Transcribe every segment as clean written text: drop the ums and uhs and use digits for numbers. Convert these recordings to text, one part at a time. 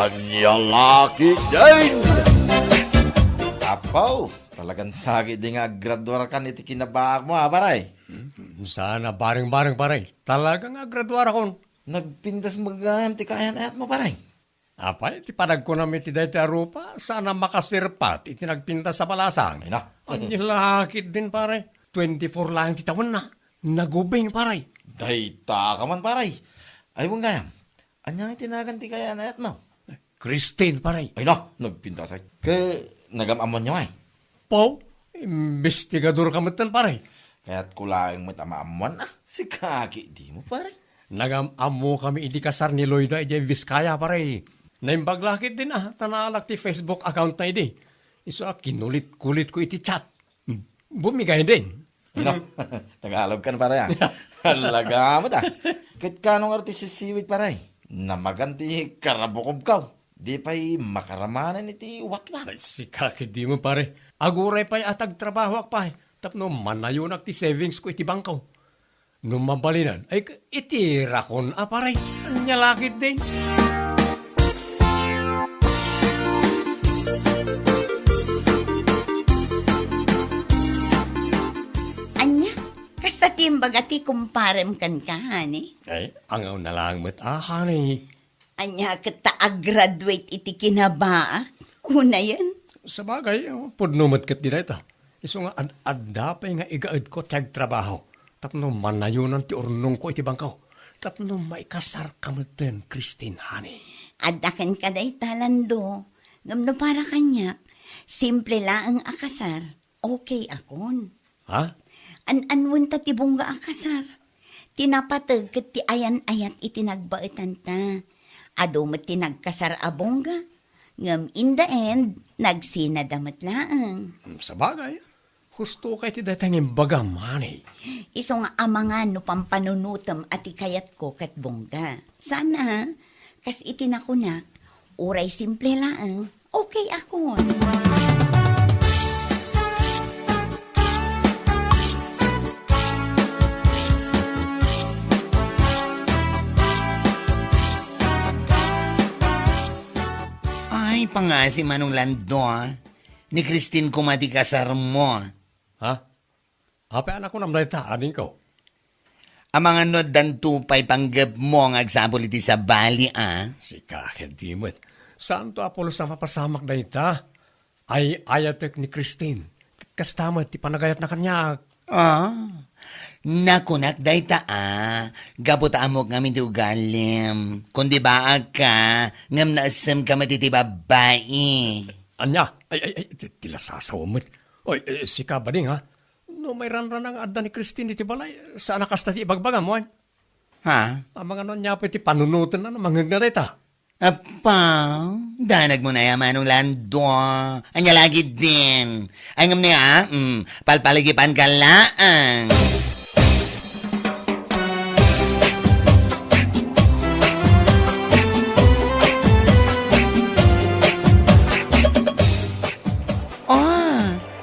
Anyalaki din! Apaw, talagang sakit din nga graduar kan iti kinabahag mo ha, paray. Sana baring-baring paray. Talaga nga graduar akon. Nagpindas magayam ti kayan ayat mo, paray. Apay, ti panag ko namin ti dahi ti arupa, sana makasirpat iti nagpinta sa palasang. Ay na. Anyalakit din paray. 24 lang ti taon na. Nagubing paray. Dayta ka man, paray. Ay, mong gayam. Anyang itinagan ti kayan ayat mo. Christine paray. Ay na, nagpindas ay. Nagamamon niya ay. Pau, investigador ka matan paray. Kaya't kulaing matamaamuan na. Si kaki di mo, paray. Nagam-amo kami iti kasar ni Loida iti Vizcaya paray. Naimbaglakit din tanalak ti Facebook account na iti. Iso kinulit-kulit ko iti chat. Bumigay din. Ano? Tagalog ka na, paray. Halaga mo ta. Kahit kanong artist siwit, paray. Namaganti karabukob ka. Di pa'y makaramanan iti watwat. Ay, si kakit di mo pare. Aguray pa'y atag trabaho ak pa'y. Tapno manayunak ti savings ko iti bangkaw. Nung mabalinan, ay iti rakon paray. Anyalakit din. Anya, kasta timbaga ti kumparem kan ka, hani? Ay, angaw na lang met honey. Anya, kata-graduate iti kinabaa. Kuna yan. Sa bagay, pudnumat kat di na ito. Iso nga, adapay nga igaad ko tiyag trabaho. Tapno manayunan ti urnong ko iti bangkaw. Tapno maikasar kamuten, Christine, honey. Adakan ka day talando. Ngamno para kanya, simple lang ang akasar. Okay akon. Ha? An-anwan ta ti bongga akasar. Tinapatag kat ti ayan-ayat iti nagbaetan ta. Ado met ti nagkasar a bongga. Ngam in the end, nagsinadamat laang. Sa bagay, husto kay ti datangin bagam, honey. Iso nga amangan no pampanunutam at ikayat ko kat bongga. Sana, kas itinakunak, uray simple laang, okay ako. Ay, pangasi manong lando, ni Christine kumati kasar mo. Ha? Apa anak ko namday ta, ading ko. Ang mga nod dan tupay panggap mo ang agsabol iti sa bali, Si kakit di mo. Saan to Apollo sa mapasamak na ita? Ay ayatek ni Christine. Kastama ti panagayat na kanya. Nakunak day ta, gabot amok ngamin ti ugalim. Kundi baag ka, ngam naasam ka matiti babae. Anya, ay, tila sasawa mo. Oy, si Kabading ha? No, may ranran ang adda ni Christine iti balay. Saan nakasta ti ibagbaga mo? Ha? Ang mga nun niya iti panunutan na mangagnarita. Apa, danag mo na yaman ng lando. Anya lagi din. Ay ngam niya, palpaligipan ka laang.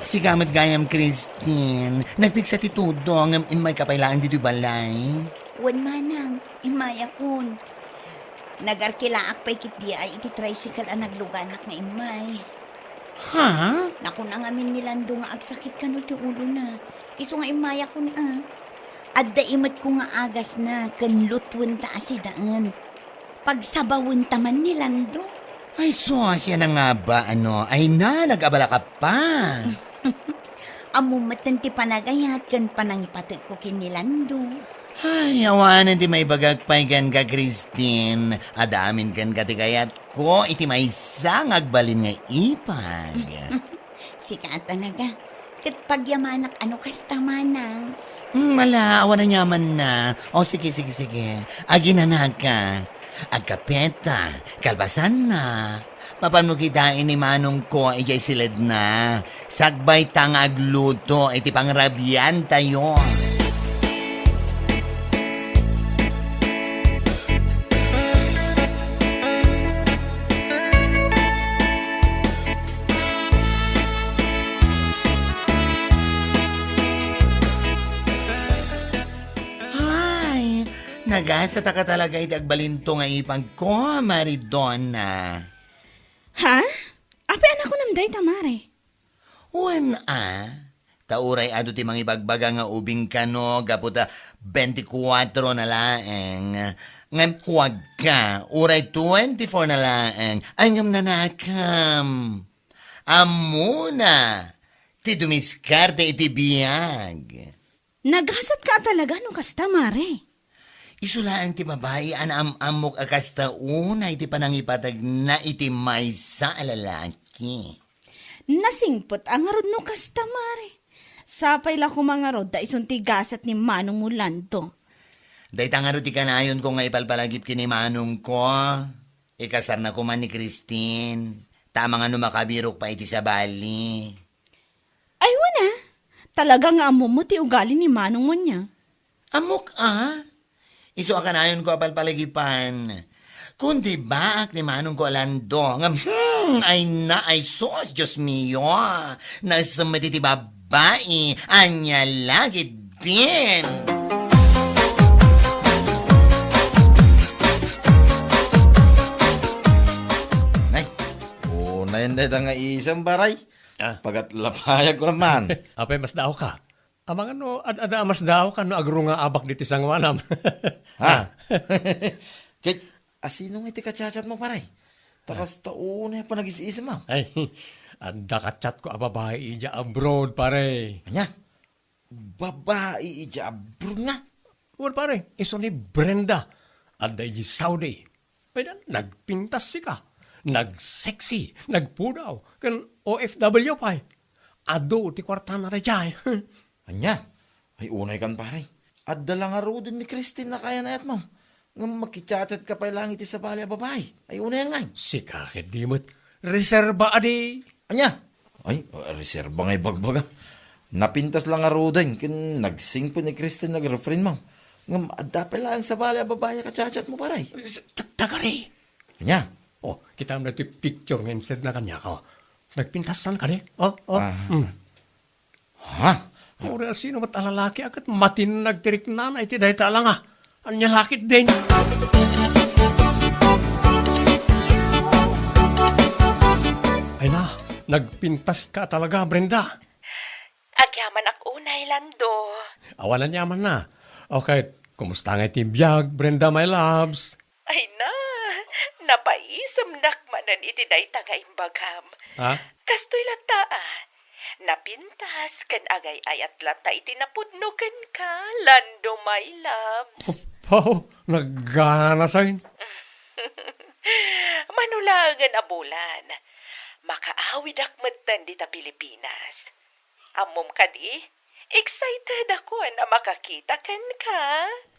Si Gamat Gayam Christine, nagpiksa ti tudo ng imay kapailaan dito balay. Wan manang, imaya kun. Nagarkilaak pa'y kit di ay iti tricycle ang nagluganak nga imay. Ha? Naku na ngamin nilando nga agsakit ka no ti ulo na. Iso nga imaya kun Adda imat ko nga agas na kanlutwan ta asidaan. Pagsabawin taman nilando. Ay, siya na nga ba, Ay na, nag-abala ka pa. Amumatan ti panagayat kan panangipatag ko kinilando. Ay, awanan di may bagagpaygan ka, Christine. Adamin kan katikayat ko, iti may isang agbalin nga ipag. Sika talaga. Kat pagyamanak ano kasta manang. Mala, awan na nyaman na. O, sige. Aginanag ka. Agkapeta, kalbasan na. Paano kitain ni manong ko, ijay silid na. Sagbay tang agluto, iti pangrabyan tayo. Nagasa ta ka talaga iti agbalinto nga ipag ko, Maridonna. Ha? Api anak ko namday tamare. Uwan Tauray ado ti mga ibagbaga nga ubing kano, gaputa 24 na laeng. Ngam huwag ka, uray 24 na laeng. Angam na nakam. Amuna, ti dumiskarte iti biyag. Naghasat ka talaga no kasta mare. Isulaan ti babae an amok akasta unay ti panangipatag na iti maysa alalaki. Nasingpot ang arod no kasta mare. Sapay la ko mga rod da isunti gasat ni Manong Mulanto. Day tangaro ti kanayon ko nga ipalpalagip kini Manong ko. Ikasar na ko man ni Christine. Tama nga no makabirok pa iti sa bali. Ay wala. Talaga nga amo mo ti ugali ni Manong mo niya. Amok Iso akanayon ko apalpalagipan. Kundi baak ni Manong ko alando. Nga ay sos, Diyos mio. Nasamati ti babae, anya lagi din. Nay, unayin na nga isang baray. Ah. Pagat lapayag ko naman. Apay, mas daw ka. Amang ano, ada mas daw ka no agro nga abak dito sa ngwanam. Ha? Kaya, asino nga iti kachat mo, paray? Takas taunay pa nag-isa mo. Ay, anda ka chat ko babae dya abroad, pare. Anya, babae ijabro nga. Well, pare, iso ni Brenda. Anda di Saudi. Pwede, nagpintas si ka. Nag-sexy. Nagpudaw. Kan OFW pa. Ado, ti kwarta na rejay. Anya, ay unay kan paray. At dala nga ro din ni Christine na kaya na yat mo. Nga makichatat ka pa lang iti sa bali a babae. Ay unay nga. Si kakit dimot. Reserba adi. Anya, ay reserba nga ibagbaga. Napintas lang nga ro din. Kin nagsing po ni Christine na girlfriend mo. Nga adda pa lang sa bali a babae kachat mo paray. Tagari. Anya, Oh, kita mo na ito picture nga instead na kanya ka. Nagpintasan ka ni. Oh. ha? Ura sino mat alalaki akat matin nagtirik na na iti dahi tala nga. Anya lakit din. Ay na, nagpintas ka talaga, Brenda. Agyaman ak unay, Lando. Awalan yaman na. Okay, kumusta nga iti biyag, Brenda, my loves? Ay na, napaisam nakmanan iti day tagaimbagam. Ha? Kastoy lata napintas kan agay ayat lata iti napudnogan ka, Lando, my loves. Oh, naggana sa'kin. Manulagan a bulan. Makaawid akmatan dita Pilipinas. Amom ka di, excited ako na makakita kan ka.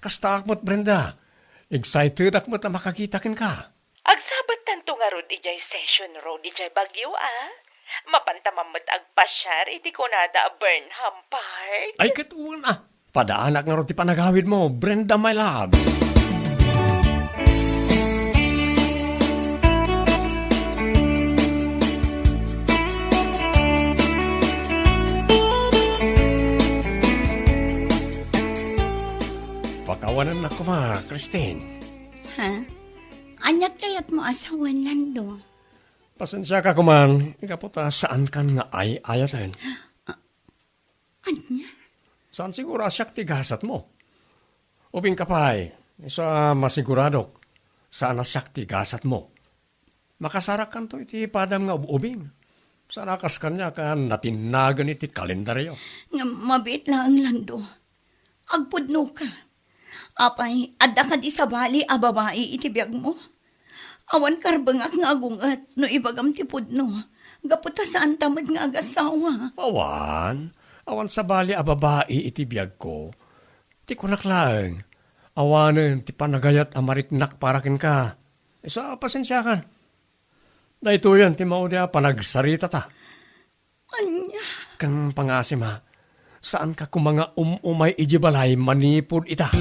Kasta akmot, Brenda. Excited akmot na makakita kin ka. Agsabat tanto nga ron ijay session road ijay Bagyo Mapantamamot agpasyar iti konada a Burnham Park. Ay, katuwan Padaanak nga ron ti panagawid mo, Brenda, my loves. Pakawanan na ko Christine. Ha? Anyat kayat mo asawan, Lando. Pasensya ka kuman, ikaputa saan kan nga ayatan. Anya? Saan siguro asyak tigasat mo? Ubing kapay, isa masiguradok, saan asyak tigasat mo? Makasarakan to iti padam nga ubing. Saan akas kanya kan natinagan iti kalendaryo. Nga mabit lang, Lando. Agpudno ka. Apay, adda ka di sa bali a babae iti biyag mo. Awan karbangak nga agungat no ibagam ti pudno. Gaputa saan tamad nga agasawa. Awan sa bali a babae iti biyag ko. Ti kunaklang. Awanen ti panagayat amariknak parakin ka. Isa pasensya kan. Na ito yan ti maudya panagsarita ta. Anya? Kan pangasim ha. Saan ka kumanga umay ijibalay manipod ita?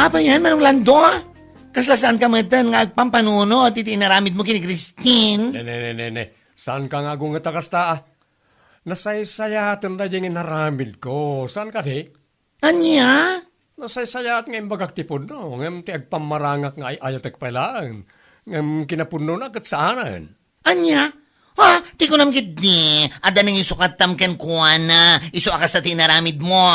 Apa yan, Manong Lando? Kaslasaan ka matan nga agpampanuno at iti inaramid mo kini Christine. Ne. Saan ka nga gunga takasta? Nasaysayatan na yung inaramid ko. Saan ka di? Anya? Nasaysayat nga imbagak tipod no. Ngam ti agpamarangak nga ayatek pailaan. Ngam kinapuno na kat saanan. Anya? Ha? Ti ko nam gitni. Ada nang isukat tamken kuana. Isu akas na tinaramid mo.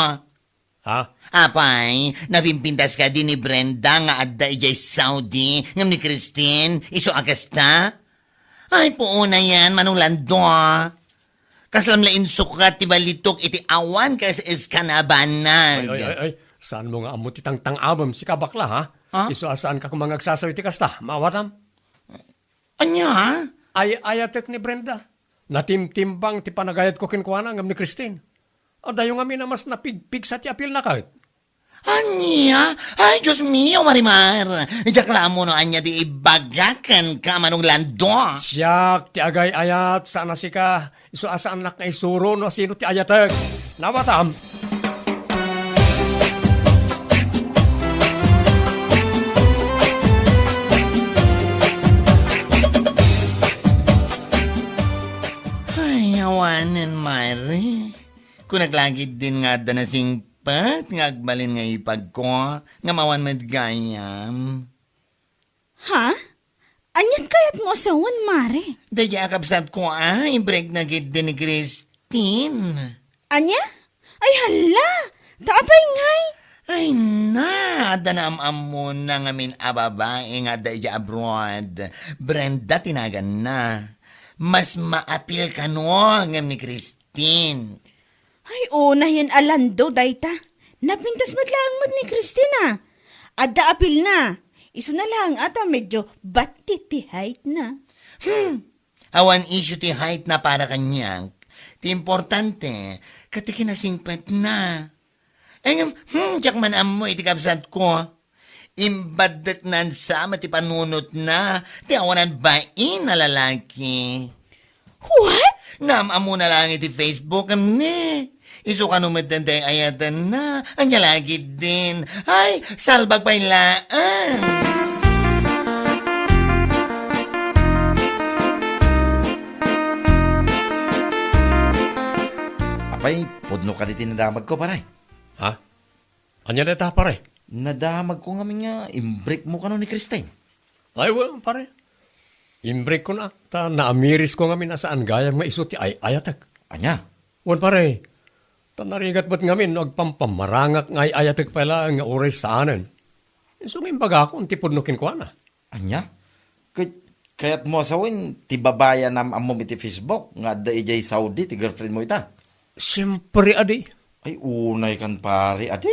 Ha? Apay, napimpintas ka din ni Brenda nga adda ijay Saudi. Ngam ni Christine. Isu akas ta? Ay, puuna yan, manulando. Kaslamlain sukat ti balitok iti awan kas iskanabanag. Ay. Saan mo nga amo ti tang-abam si kabakla ha? Ha? Iso asaan ka kumang agsasawi ti kasta? Mawatam? Anya, ha? Ayatek ni Brenda. Natimtimbang ti panagayat ko kinkuana ngam ni Christine. O dayo nga mi na mas napigpig sa ti apil na kahit. Anya? Ay, Diyos mio, Marimar. Ijakla mo no, anya di ibagakan ka manulando. Siyak ti agay ayat sana si ka. Iso asaan nak na isuro no sino ti ayatek. Nawatam? Ay, awanan, Mari. Kung naglagid din nga da na singpat, nga agbalin nga ipag ko, nga mawan madgayam. Ha? Anyat kayat mo asawan, Mare? Daya kapsat ko i-break na gid din ni Christine. Anya? Ay hala! Taapay ngay! Ay na, da na mo na nga min ababae nga daya abroad. Brenda tinagan na. Mas maapil ka no, ngam ni Christine. Ay, una yan alando, dayta. Napintas madlaang mod ni Christina. Adda apil na. Iso na lang ata medyo batitihait na. Awan issue ti height na para kanyang. Ti importante, kati kinasingpat na. Ay, tiyak man amo iti kapsat ko. Imbadak nan sama ti panunot na. Ti awanan bain na lalaki. What? Naam amo na lang iti Facebook amne. Iso ka numitan tayo ayatan na. Anya lagi din. Ay, salbag pa ilaan. Apay, pudno ka di tinadamag ko, paray. Ha? Anya na ta pare? Nadamag ko nga nga, imbreak mo ka no ni Christine. Ay, well, pare. Imbreak ko na. Ta naamiris ko nga min asaan gayang maiso ti ayatek. Anya? Wan pare. Ta narigat ba't ngamin agpampamarangak nga ayatek pala nga oras saanan. Iso nga imbaga ako ang tipod no kinkwana. Anya? Kaya't mo asawin, ti babaya nam amom iti Facebook, nga da ijay Saudi, ti girlfriend mo ita. Siyempre, adi. Ay, unay kan pare, adi.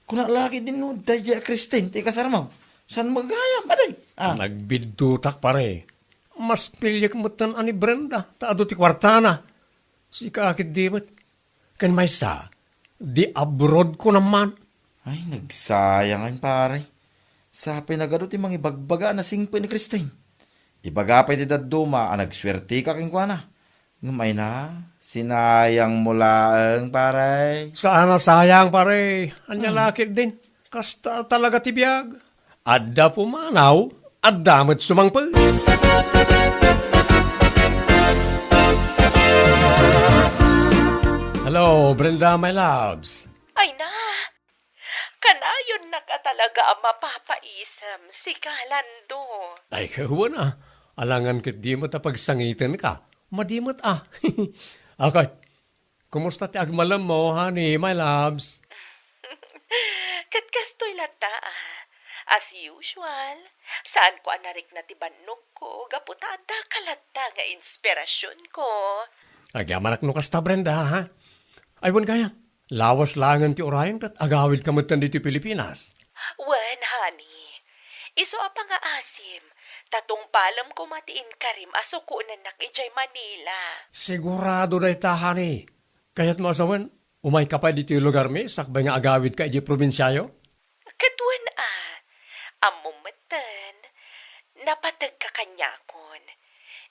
Kuna lagi din no, daya Christine, ti kasar mo. San magayam, adi? Nagbidutak pare. Mas pilyak mo tan ani Brenda. Taado ti kwartana. Si kakit dimot. Kan may sa, di abroad ko naman. Ay, nagsayangan pare. Sa pinagado ti mga ibagbaga na singpo ni Christine. Ibaga pa iti daduma, nagswerte ka kinkwana. Ngumay na, sinayang mulaang pare. Sana sayang pare. Anya lakit din. Kasta talaga ti biyag. Adda pumanaw. Adda mo't sumangpag. Hello, Brenda, my loves. Ay na, kanayon na ka talaga ang mapapaisam si Kalando. Ay, kahuwa na. Alangan kit di mo tapagsangitan ka. Madimot Okay. Kumusta ti agmalam mo, honey, my loves? Katkastoy lata As usual, saan ko anarik na tibanok ko, gaputada kalata nga inspirasyon ko. Agyamanak no kasta, Brenda, ha? Ay, wan kaya. Lawas langan ti orayang tat agawid ka matan dito Pilipinas. Wen, honey. Iso apa nga asim. Tatong palam ko matiin karim aso ko nanak ijay Manila. Sigurado na ita, honey. Kaya't mo asawan, umay ka pa dito yung lugar mi, sakbay nga agawid ka ijay probinsyayo? Katwan amumatan, napatag ka kanyakon.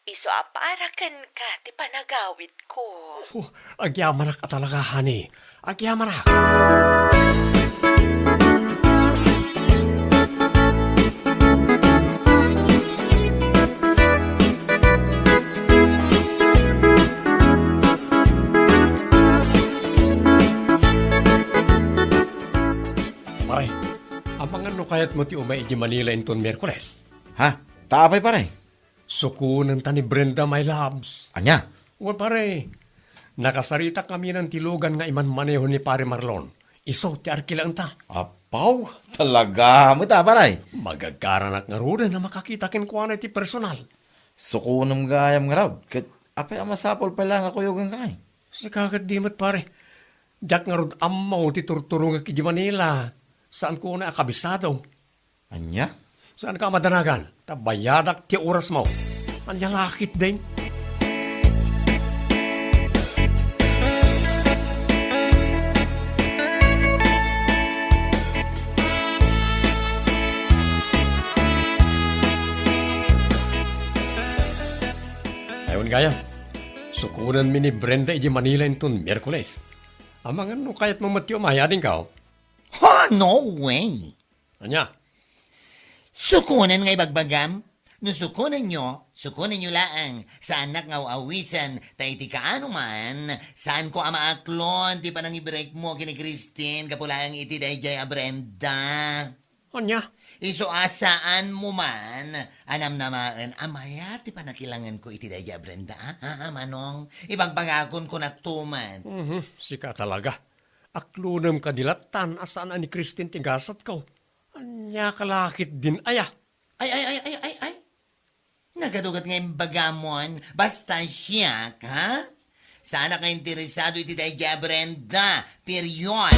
Iso aparakan ka ti panagawid ko. Agyamanak ka talaga, honey. Agyamanak. Ano kayat mo ti umay di Manila inton Merkules? Ha? Taapay pare. Sukunan ta ni Brenda, my loves. Anya? Well, pare, nakasarita kami ng tilugan nga iman maneho ni pare Marlon. Iso, ti arkilaan ta. Apaw, talaga mo ta pare. Magagkaranak nga rin na makakita kin kuha na ti personal. Sukunam gayam nga raw. Kat apay amasapol pa lang ako yung kay. Si kakad dimot pare. Jack nga rin amaw ti turturong ki di Manila. Saan ko na akabisado? Anya? Saan ka madanagan? Tabayadak ti oras mo. Anya lakit din. Ayun gaya. Sukunan mi ni Brenda iji Manila inton Merkules. Amang ano kayat mo matyo mayading ka? Ha, no way. Anya? Sukunan nga ibagbagam. No sukunan nyo laang. Sa anak nga awisan, tayo ti kaano man, saan ko amaaklon, ti pa nang i-break mo kini Christine, kapulaang iti dayjay a Brenda. Anya? Iso asaan mo man, anam namaan, amaya ti panakilangan ko iti dayjay a Brenda, ha, manong? Ibagbagakon ko naktuman. Sika talaga. Aklunam kadilatan asaan ani Christine tigasat ko. Anya kalakit din aya. Ay. Nagadugat ngayon bagamon, basta siya, ha? Sana ka interesado iti dayjay a Brenda, period.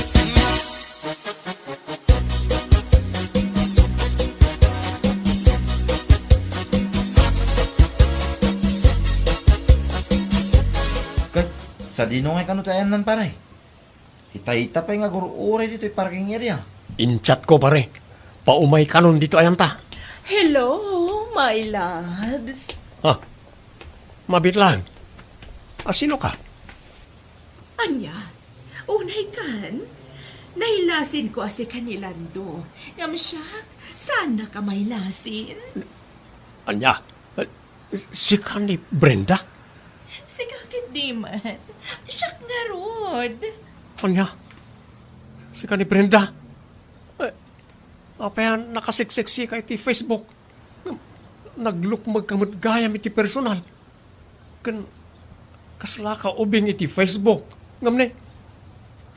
Kat sa dinongay kanu tayan nan pare. Hita-hita pa nga guru-uray dito yung parking area. Inchat ko pare. Paumay kanon dito ayanta. Hello, my loves. Ha? Mabit lang. Sino ka? Anya, unay kan. Nailasin ko asi kanilando. Ngam siya, sana ka may lasin. Anya? Si Kani Brenda? Si kakit di man. Siya nga rod. Anya? Si Kani Brenda? Apa yan nakasiksiksi ka iti Facebook? Naglukmag kamot gayam iti personal. Kasla ka ubing iti Facebook. Ngam ni,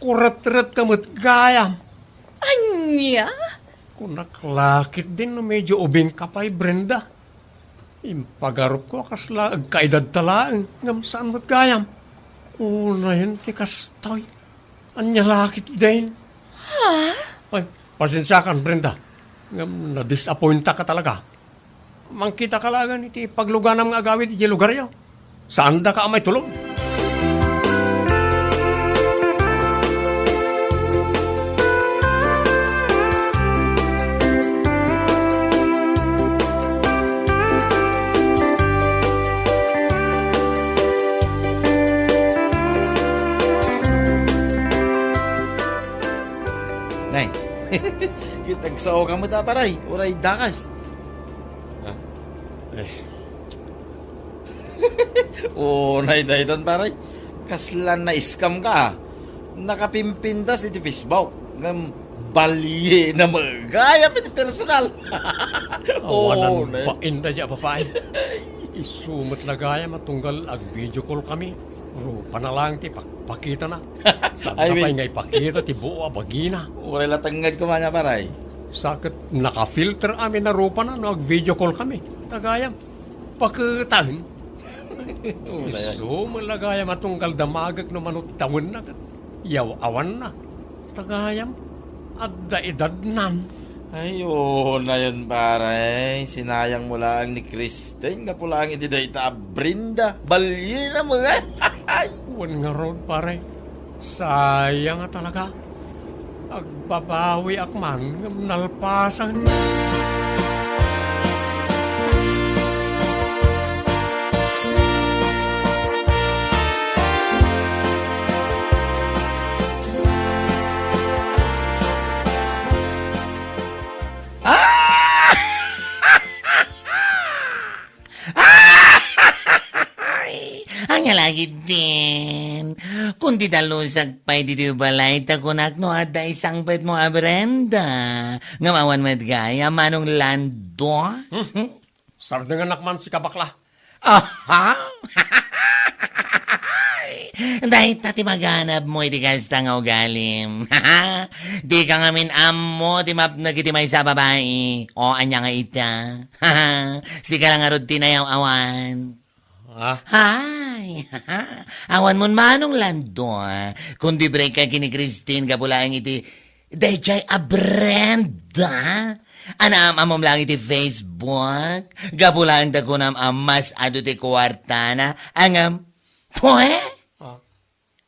kurat-rat kamot gayam. Anya? Kung naklakit din na medyo ubing kapay Brenda. Impagarup ko kasla agkaedad talaan. Ngam saan mo't gayam? Una yun ti kastoy. Anya lakit din. Ha? Ay, pasensya kan, Brenda. Ngam, na-disappointa ka talaga. Mangkita ka lagan iti pagluganam nga agawid iti lugar yaw. Saan da ka amay tulog? Nay, kitagsaw ka mo ta paray. Uray dakas. Nay dayton paray. Kaslan na scam ka. Nakapimpindas iti Facebook. Ngam balye na magayam iti personal. Awanan nay. pa inda dya papay. Isumot na gaya matunggal ag video call kami. Pero panalang ti pakita na. Saan Ay, na wait. pa'y nga ipakita ti buo bagina. Uray latangad ko man paray. Sakit naka-filter amin na rupa na nag-video call kami. Tagayam. Pakitahin. Iso malagayam atunggal damagag no manot tawon na. Yaw awan na. Tagayam. Adda edad nan. Ayun na yun pare. Sinayang mo lang ni Christine. Kapulang iti dayta Brenda. Balye na mga. Wan nga road pare. Sayang nga talaga. Agbabawi akman ngam nalpasan. Anya lagi din. Kung Di dalusag pa'y di balay takunak no at da isang pet mo Brenda. Ngamawan mo't gaya manong lando. Sar nga nakman si kabakla. Aha! Dahil tati maganap mo, iti kasta nga ugalim. Di ka ngamin amo, ti mapnag iti may sa babae. O, anya nga ita. Sika lang arod tinayaw awan. Hay! Awan mon manong lando. Kundi break ka kini Christine, gabulang iti, dahil chay a Brenda. Anam amom lang iti Facebook. Gabulang da ko nam amas ado ti kwarta na. Angam, pwe?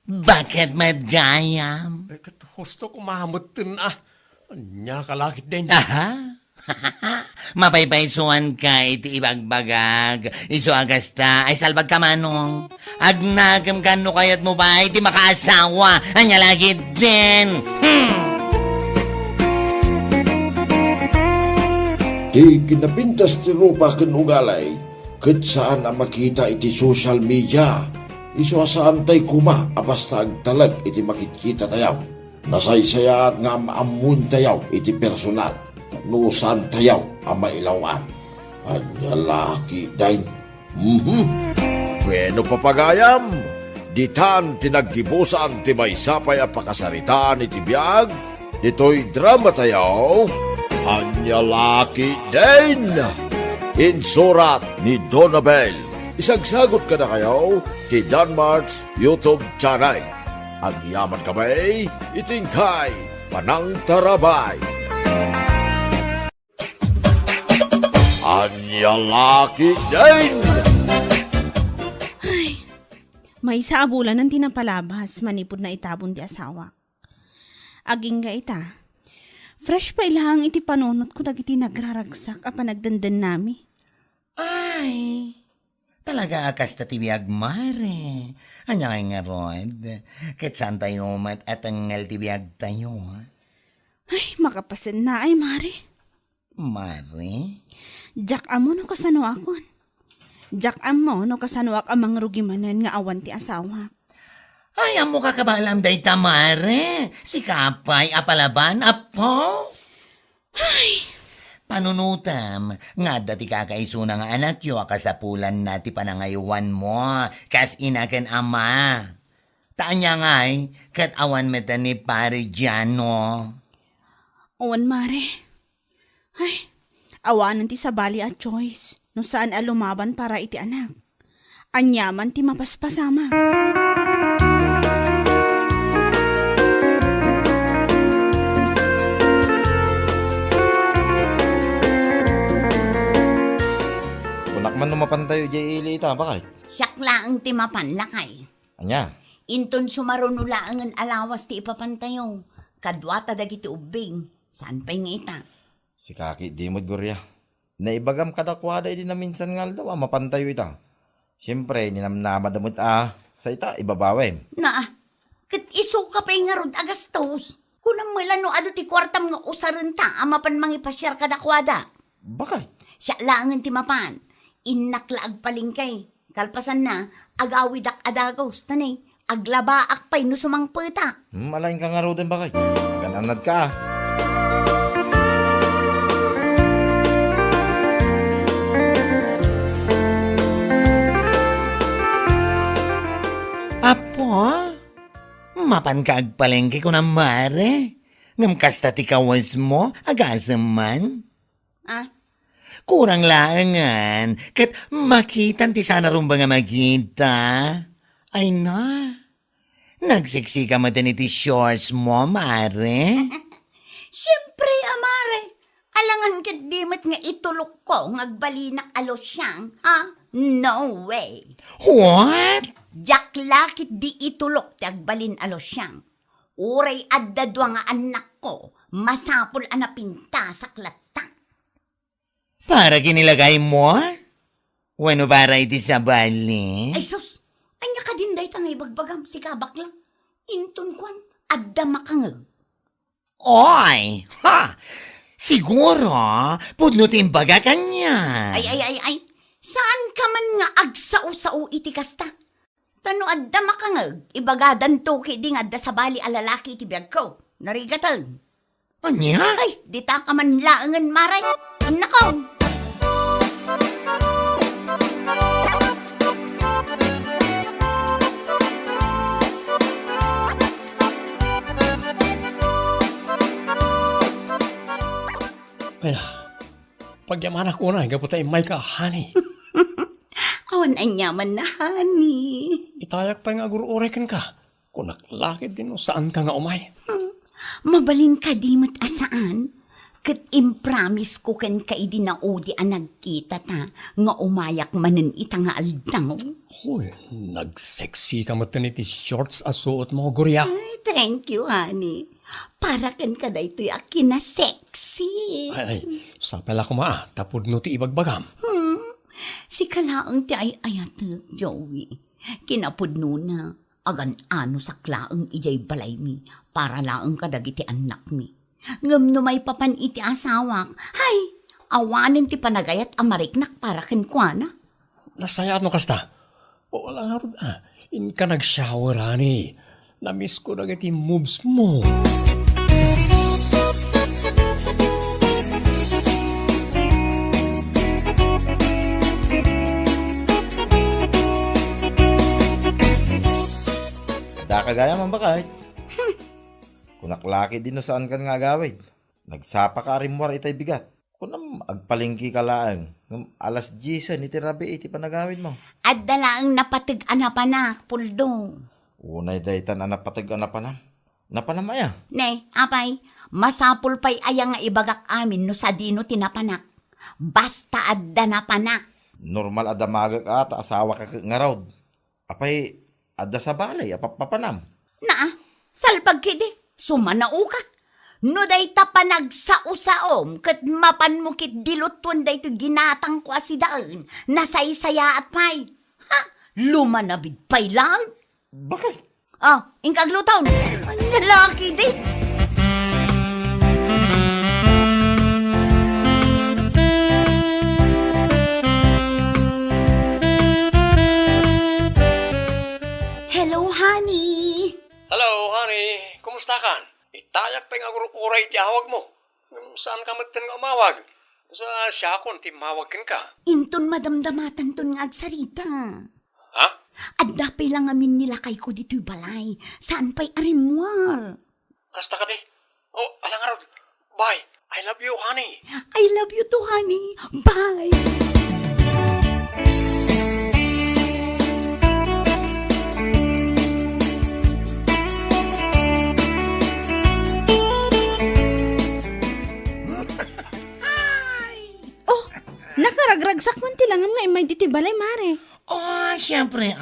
Bakit madgayam? Kat husto ko mahamutin Anya kalakit din. Aha. Mapaypaysuan ka iti ibagbagag. Iso agasta ay salbag ka manong. Agnagam kano kayat mo ba iti makaasawa. Anya lagi din. Di kinapintas ti rupa ken ugalay, ket saan ang makita iti social media. Iso saan tay kuma, abasta agtalag iti makikita tayaw. Nasaysaya nga maamun tayaw iti personal. No saan tayaw ang mailawan. Anya laki dain. Bueno papagayam, ditan tinaggibusan ti may sapay a pakasaritaan iti biyag, dito'y drama tayaw, anya laki din. Insurat ni Donabel. Isagsagot ka na kayo ti Danmarks YouTube channel. Ang yaman kamay, itingkay, panang tarabay. Anya laki din. May isa abulan ng tinapalabas, manipod na itabon di asawa. Aging ga ita, fresh pa ilahang iti panunot ko dagiti nagraragsak a panagdandan nami. Ay, talaga akas ta tibiyag mare. Anya nga rod. Ket saan tayo mat at angal tibiyag tayo. Ay, makapasin na ay, Mari. Mare? Jak amo no kasano akon. Jak amo no kasano ak amang rugimanan nga awan ti asawa. Ay, amo kakabalam day tamare. Si Kapay, apalaban, apo. Ay, panunutam, nga dati kakaisuna nga anak yo, akasapulan na ti panangayuan mo, kas inaken ama. Taanya nga'y, kat awan meta ni pare dyan, no? Owan, Mare. Ay, awanan ti sabali at choice, no saan alumaban para iti anak. Anyaman ti mapaspasama. Kunak man numapan tayo jay ili ita, bakit? Siyak laang ti mapanlakay. Anya, Inton sumarunulaangan alawas ti ipapantayo. Kadwata dagiti ubing. Saan pa'y nga ita? si Kaki di mo't gurya. Naibagam kadakwada di na minsan ngal daw, mapantayo ita. Siyempre, ninamnamadamot sa ita, ibabawem. Na, kat iso ka pa'y nga rod agastos. Kunang malano ado ti kwartam nga usaran ta, amapan mangipasyar kadakwada. Bakit? Siya laangan ti mapan. Inaklaag palingkay. Kalpasan na, agawidak adagos. Tanay, aglabaak pa'y no sumangpeta. Malaking ka nga ro din bakit? Gananad ka Apo, mapan ka agpalengke ko na mare. Ngam kasta ti kawas mo, agasam man. Ah, Kurang laangan, kat makitan ti sana rumba nga magkita. Ay na, nagsiksika mo din iti shorts mo, mare. siyempre, amare. Alangan kat dimit nga itulok ko ngagbalinak alo siyang, ha? No way. What? Jak lakit di itulok ti agbalin alo siyang. Uray addadwa nga anak ko, masapol anapinta sa klatta. Para kinilagay mo? Wano para iti sa bali? Ay sus, anya ka din day tangay bagbagam si kabak lang. Inton kwan, adda makangag. Oy! Ha! Siguro, pudnutin baga kanya. Ay, saan ka man nga agsao-sao iti kasta? Tano adda makangag, ibagadan to ki ding adda sa bali alalaki ti biyag ko. Narigatan. Anya? Ay, di ta ka man laangan maray. Nako! Ay, pagyaman ako na, gaputay may kahani. Awan ang yaman na, honey. Itayak pa nga guru-urekin ka. Kung naklakid din, saan ka nga umay? Mabalin ka di mat asaan. Kat impromise ko kan kaidi na odi ang nagkita ta. Nga umayak manen ita nga aldaw. Hoy, nag-sexy ka mo iti shorts asuot mo, Gurya. Ay, thank you, honey. Para kan ka da ito'y akin na sexy. Ay, sapala ko tapod no ti ibagbagam. Si kalaang ti ay ayat Joey. Kinapudno na. Agan ano sa klaang ijay balay mi. Para laang kadagiti anak mi. Ngam no may papan iti asawak. Hay, awanin ti panagayat amariknak para kenkwana. Nasaya no kasta? O wala nga rin, in ka nag-shower, honey. Namiss ko na iti moves mo. Da kagaya man bakit? Kunaklaki din no saan kan nga gawid. Nagsapa ka rin mo itay bigat. Kunam agpalingki ka laang. Alas 10 iti rabi iti panagawid mo. At dalaang napatag anapanak, puldo. Unay daytan anapatag anapanam. Napanam aya. Ne, apay, masapul pa'y ayang nga ibagak amin no sa dino tinapanak. Basta adda napanak. Normal adamagak ata asawa ka nga raw. Apay adda sa balay apapapanam. Na, salpag kidi, sumanao ka. No day tapanag sa usaom, kat mapan mo kit dilutun day to ginatang ko asidaan, nasaysaya at pay. Ha, lumanabid pay lang. Bakit? Ah, ingkaglutaw, ang lalaki din. Hello, honey. Hello, honey. Kumusta ka? Itayak pa nga guru-uray ti awag mo. Saan ka matin nga umawag? Sa siyakon, ti mawagin ka. Inton madamdamatan ton nga agsarita. Ha? At dapay lang amin nilakay ko dito'y balay. Saan pa'y arimwar? Kasta ka di? Oh, alang araw. Bye. I love you, honey. I love you too, honey. Bye. Oh, nakaragragsak man tilangam nga imay diti balay, mare. Oh, siyempre,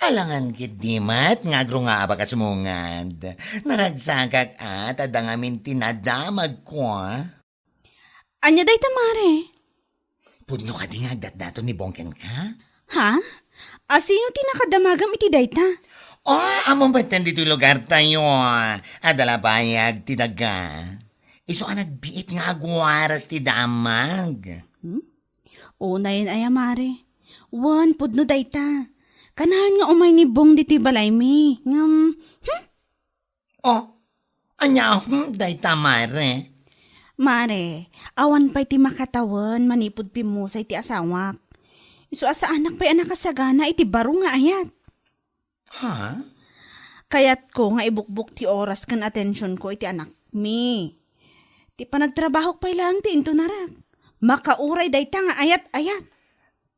alangan kit dimat, nga agro nga ba kasumungad. Naragsagak at adangamin tinadamag ko, Anya day ta, mare. Pudno ka di nga agdat-dato ni Bongken ka? Ha? Asino tinakadamagam iti day ta? Oh, among batan dito lugar tayo. Adala bayag ti daga. Iso ka nagbiit nga agwaras ti damag. Una yun ay, mare. Wan, pudno day ta. Kanahan nga umay ni Bong diti balay mi. Ngam, Oh, anya day tamare. Mare, awan pa'y ti makatawan, manipod pimusay ti asawak. Isu asa anak pa'y anak kasagana, iti baro nga ayat. Ha? Kayat ko nga ibukbuk ti oras kan atensyon ko iti anak mi. Ti panagtrabaho pa'y lang ti into narak. Makauray day ta nga ayat-ayat.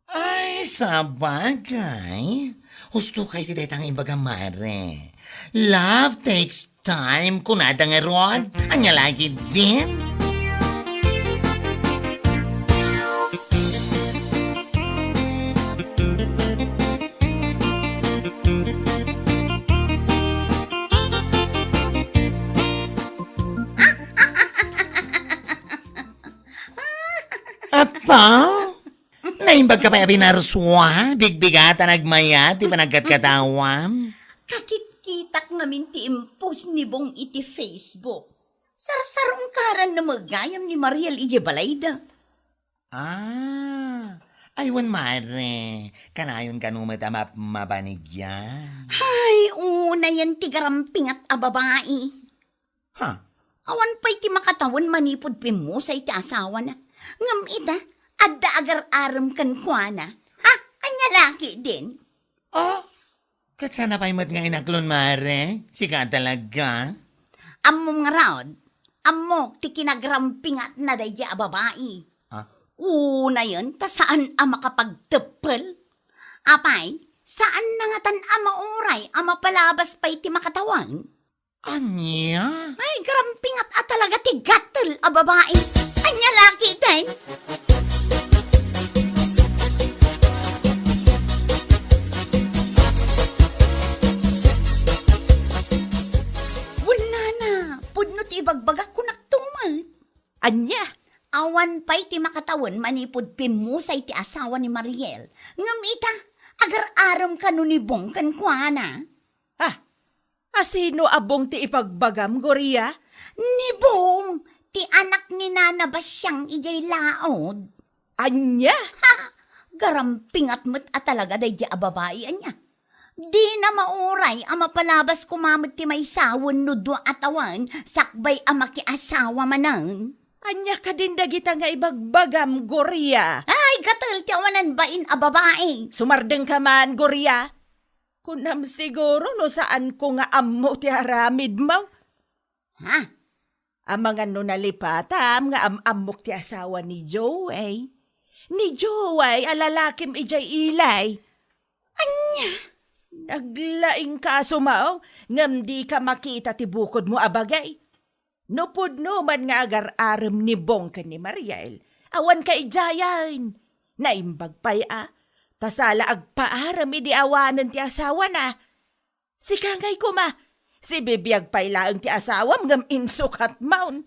Ay, sabagay. Husto kay ti detang imbaga mare. Love takes time, kunada nga rod. Anya lagi din. Apa? Naimbag ka pa binaruswa? Bigbigata nagmaya, di ba nagkatkatawam? Kakit-kitak ngamin ti impos ni Bong iti Facebook. Sarsarong karan na magayam ni Mariel ije balayda. Ah, Aywan, mare. Kanayon kanumat mapanigyan. Ay, una yan ti garamping at ababae. Ha? Awan pa'y ti makatawan manipod pimusay ti asawa na. Ngam ita, adda agar-aram kan kuana. Ha? Anya laki din. Oh, kat sana pa'y mat nga inaklon, mare. Sika talaga. Ammo nga raod, ammo ti kinagaramping at nadaya babae. Ha? Una yun, ta saan ang makapagtepel? Apay, saan na nga tan mauray ang mapalabas pa'y ti makatawan? Anya? Ay, garamping at talaga ti gatel a babae. Anya laki din. Wala na, pudno ti ibagbagak ko naktumat. Anya, Awan pa'y ti makatawan manipod pimusay ti asawa ni Mariel. Ngam ita, agar-aram ka no ni Bong kan kuana. asino abong ti ipagbagam, Goria? Ni Bong, ti anak ni Nana Basyang ijay laod. Anya? Ha! Garamping at mat at talaga day di ababae anya. Di na mauray ang mapalabas kumamit ti may sawon no do atawan sakbay ang makiasawa manang. Anya ka din dagita nga ibagbagam, Goria. Ay, gatal ti awanan bain a babae. Sumardeng ka man, Goria. Kunam siguro no saan ko nga ammo ti haramid mo. Ha? Ang mga no nalipatam nga amok ti asawa ni Joey. Ni Joey, alalakim ijay ilay. Anya? Naglaing ka sumaw, ngam di ka makita ti bukod mo abagay. Nupod no man nga agar-aram ni Bong ka ni Mariel. Awan ka ijayan. Naimbag pa'y tasala agpaaram idi awanan ti asawa na. Si kangay ko ma, si bibiyag pa'y laang ti asawam ngam insukat maun.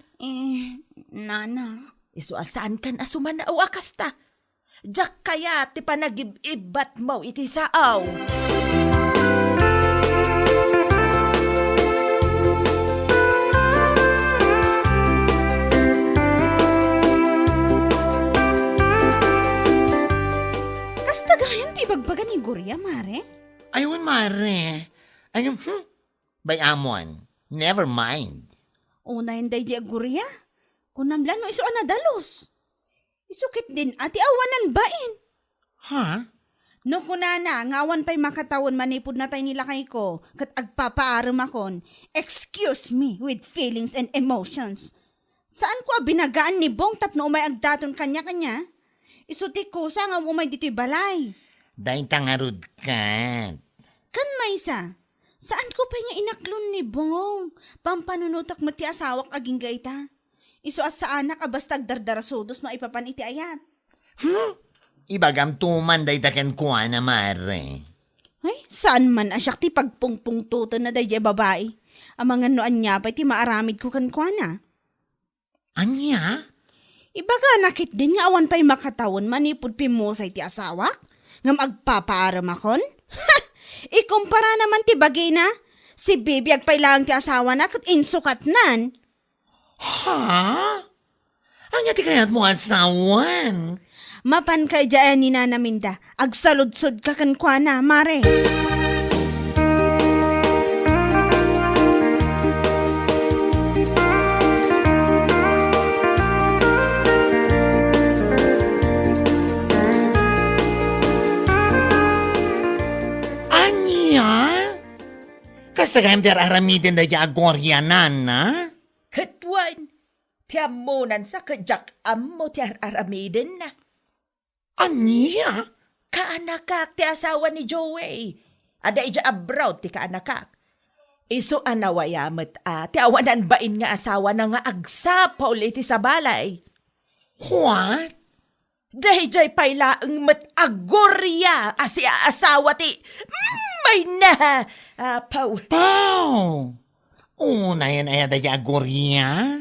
Nana. Isu asaan kan asuman na awakas ta. Diyak kaya ti panagib-ibat mo iti saaw. Kastagayan ti ibagbaga ni Goria, mare. Aywan, mare. Ayun, by amon. Never mind. Una yung day di Goria. Kunamlan no iso anadalos. Isukit din ati awanan bain. Ha? No kunana, ngawan pa'y makatawon manipod na tayo nila kay ko, kat agpapaaram akon, excuse me with feelings and emotions. Saan ko binagaan ni Bong tapno umay agdaton kanya-kanya? Isuti ko sa nga umay dito'y balay. Dahil tangarod ka. Kan maysa, saan ko pa nga inaklon ni Bong? Pampanunutak mo ti asawak aging gaita. Isu as sa anak abastag dardarasudos maipapan iti ayat. Ibagam tuman day taken kuha na, mare. Ay, saan man asyak ti pagpungpungtuto na day babae? Ang mga noan niya pa ti maaramid ko kan kuana. Anya? Ibaga nakit din nga awan pa'y makatawon manipod pimusay ti asawak? Ngam agpapaaram akon? Ha! Ikumpara naman ti bagay na. Si Bibi agpay lang ti asawa na kat insukat nan. Ha? Anya ti kayat mo asawan? Mapan kay dyan ni Nana Minda, agsaludsod ka kan kuana, mare. Kasta kayang aramidin da Goria, nana? Katwan, tiamunan sa kajak ammo ti aramiden na. Anya? Kaanakak ti asawa ni Joey. Ada ija abroad ti kaanakak. Isu anawayamet ti awanan bain nga asawa na nga agsapaw iti sa balay. What? Dahijay paylaang met agorya asi asawa ti may na paw. Pau! Una yan ay adaya Goria.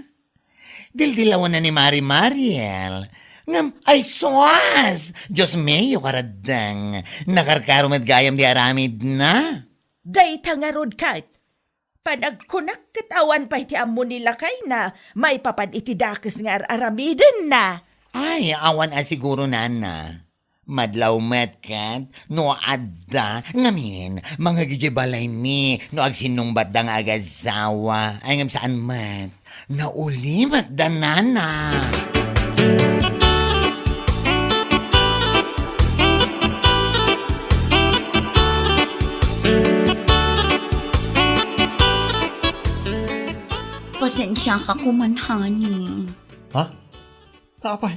Dildilawan na ni Mariel. Ngam, ay soas! Diyos mayo karadang. Nakarkarumat gayam di aramid na. Day tangarod kat. Panagkunak katawan pa iti amo nila kay na may papan iti dakes nga aramiden na. Ay, awan siguro, nana. Madlaw metkat, no adda, ngamin, mga gigibalay mi, no agsinumbat da nga agasawa, ay ngam saan mat, naulimat da nana. Pasensya ka kumanhani. Ha? Tapay.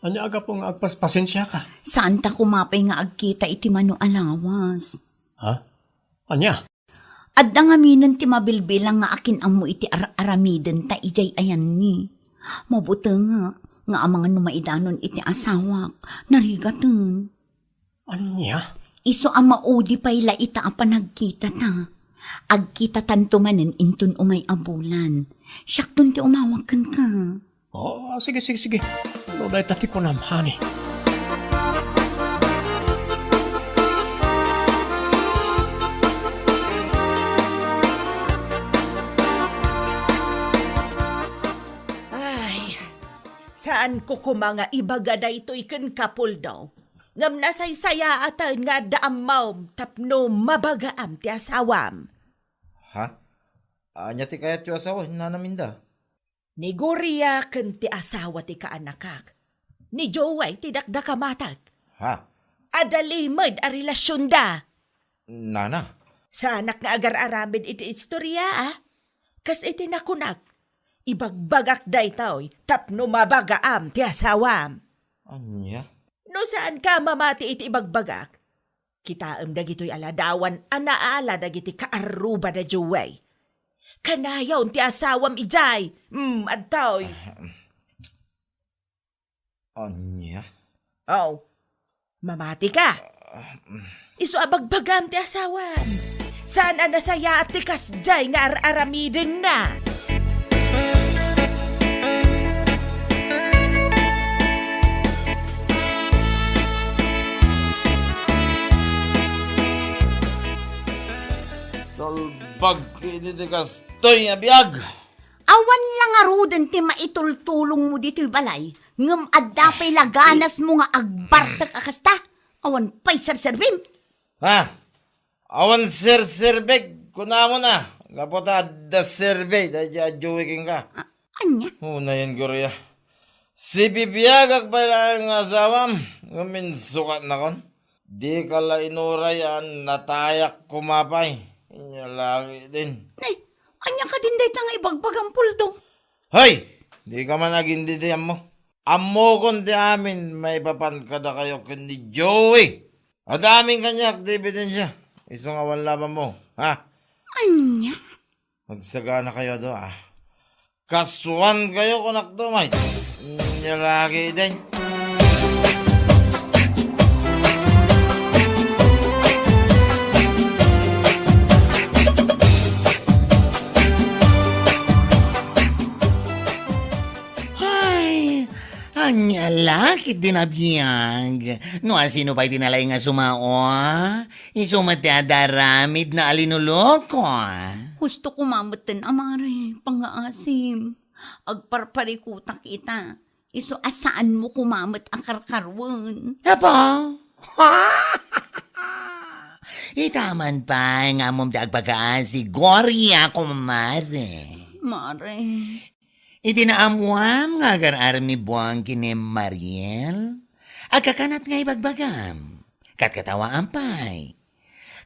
Anya aga po nga agpaspasensya ka. Saan ta kumapay nga agkita iti mano alawas? Ha? Anya? Adda nga minan ti mabilbilang nga akin ang mo iti aramiden ta ijay ayan ni. Mabuti nga amang numaidanon iti asawak. Narigatan. Anya? Iso ang maudi pa'y laita ang panagkita ta. Agkita tanto manen intun umay abulan. Siyak dun ti umawakan ka. Oh, sige. No, dahil tati ko namhani. Ay, saan ko kumanga ibaga da ito ikan kapul daw? Ngam nasaysaya atan nga daamaw tapno mabagaam ti asawam. Ha? Anya ti kayat yung asawa, nanaminda. Ni Gloria ken ti asawa ti kaanakak. Ni Joey ti dakdakamatag. Ha? Adalimad a relasyon da. Nana? Sa anak nga agar-aramin iti istorya Kas iti nakunak. Ibagbagak da ito'y tapno mabagaam ti asawam. Anya? No saan ka mamati iti ibagbagak? Kitaam dagito'y aladawan anaala dagiti kaaruba da Joey. Kanayaw ti asawam ijay. Adtoy. Anya? Oh, mamati ka. Isu abagbagam ti asawam. Saan nasaya at ti kasjay nga aramiden na. Salbag kinitikas to'y abiyag. Awan lang arudan ti maitultulong mo dito'y balay. Ngam adda pa'y laganas mo nga agbartak akasta. Awan pa'y serserbim. Ha? Awan sir-sirbeg, kuna mo na. Kapota da survey, da jajuwiking ka. Anya? Una yan, Gloria. Si bibiyag agpala ang asawam. Ngamin sukat na kon. Di ka la inurayan, natayak kumapay. Inya lagi din. Anya ka din day nga ibagbagang puldo. Hoy! Di ka man naginditiyan mo. Amo kon di amin, may papan ka na kayo ni Joey. At aming kanya activity siya. Isang awan laban mo, ha? Anya? Magsagana kayo do, ah. Kasuan kayo kunak do, may. Inya lagi din. Anya laki dinabiyag. No, sino pa'y tinalay nga sumao? Isumat ti adaramid na alinuloko. Gusto ko mamatan amare, pangaasim. Agparparikutak kita. Iso asaan mo kumamat ang karkarwan. Apa? Itaman pa nga mong ti agpagaasi. Gloria, kumare. Mare. Itinaamuam nga agar-aram ni Buang kini Mariel. Agkakanat nga ibagbagam. Katkatawa ampay.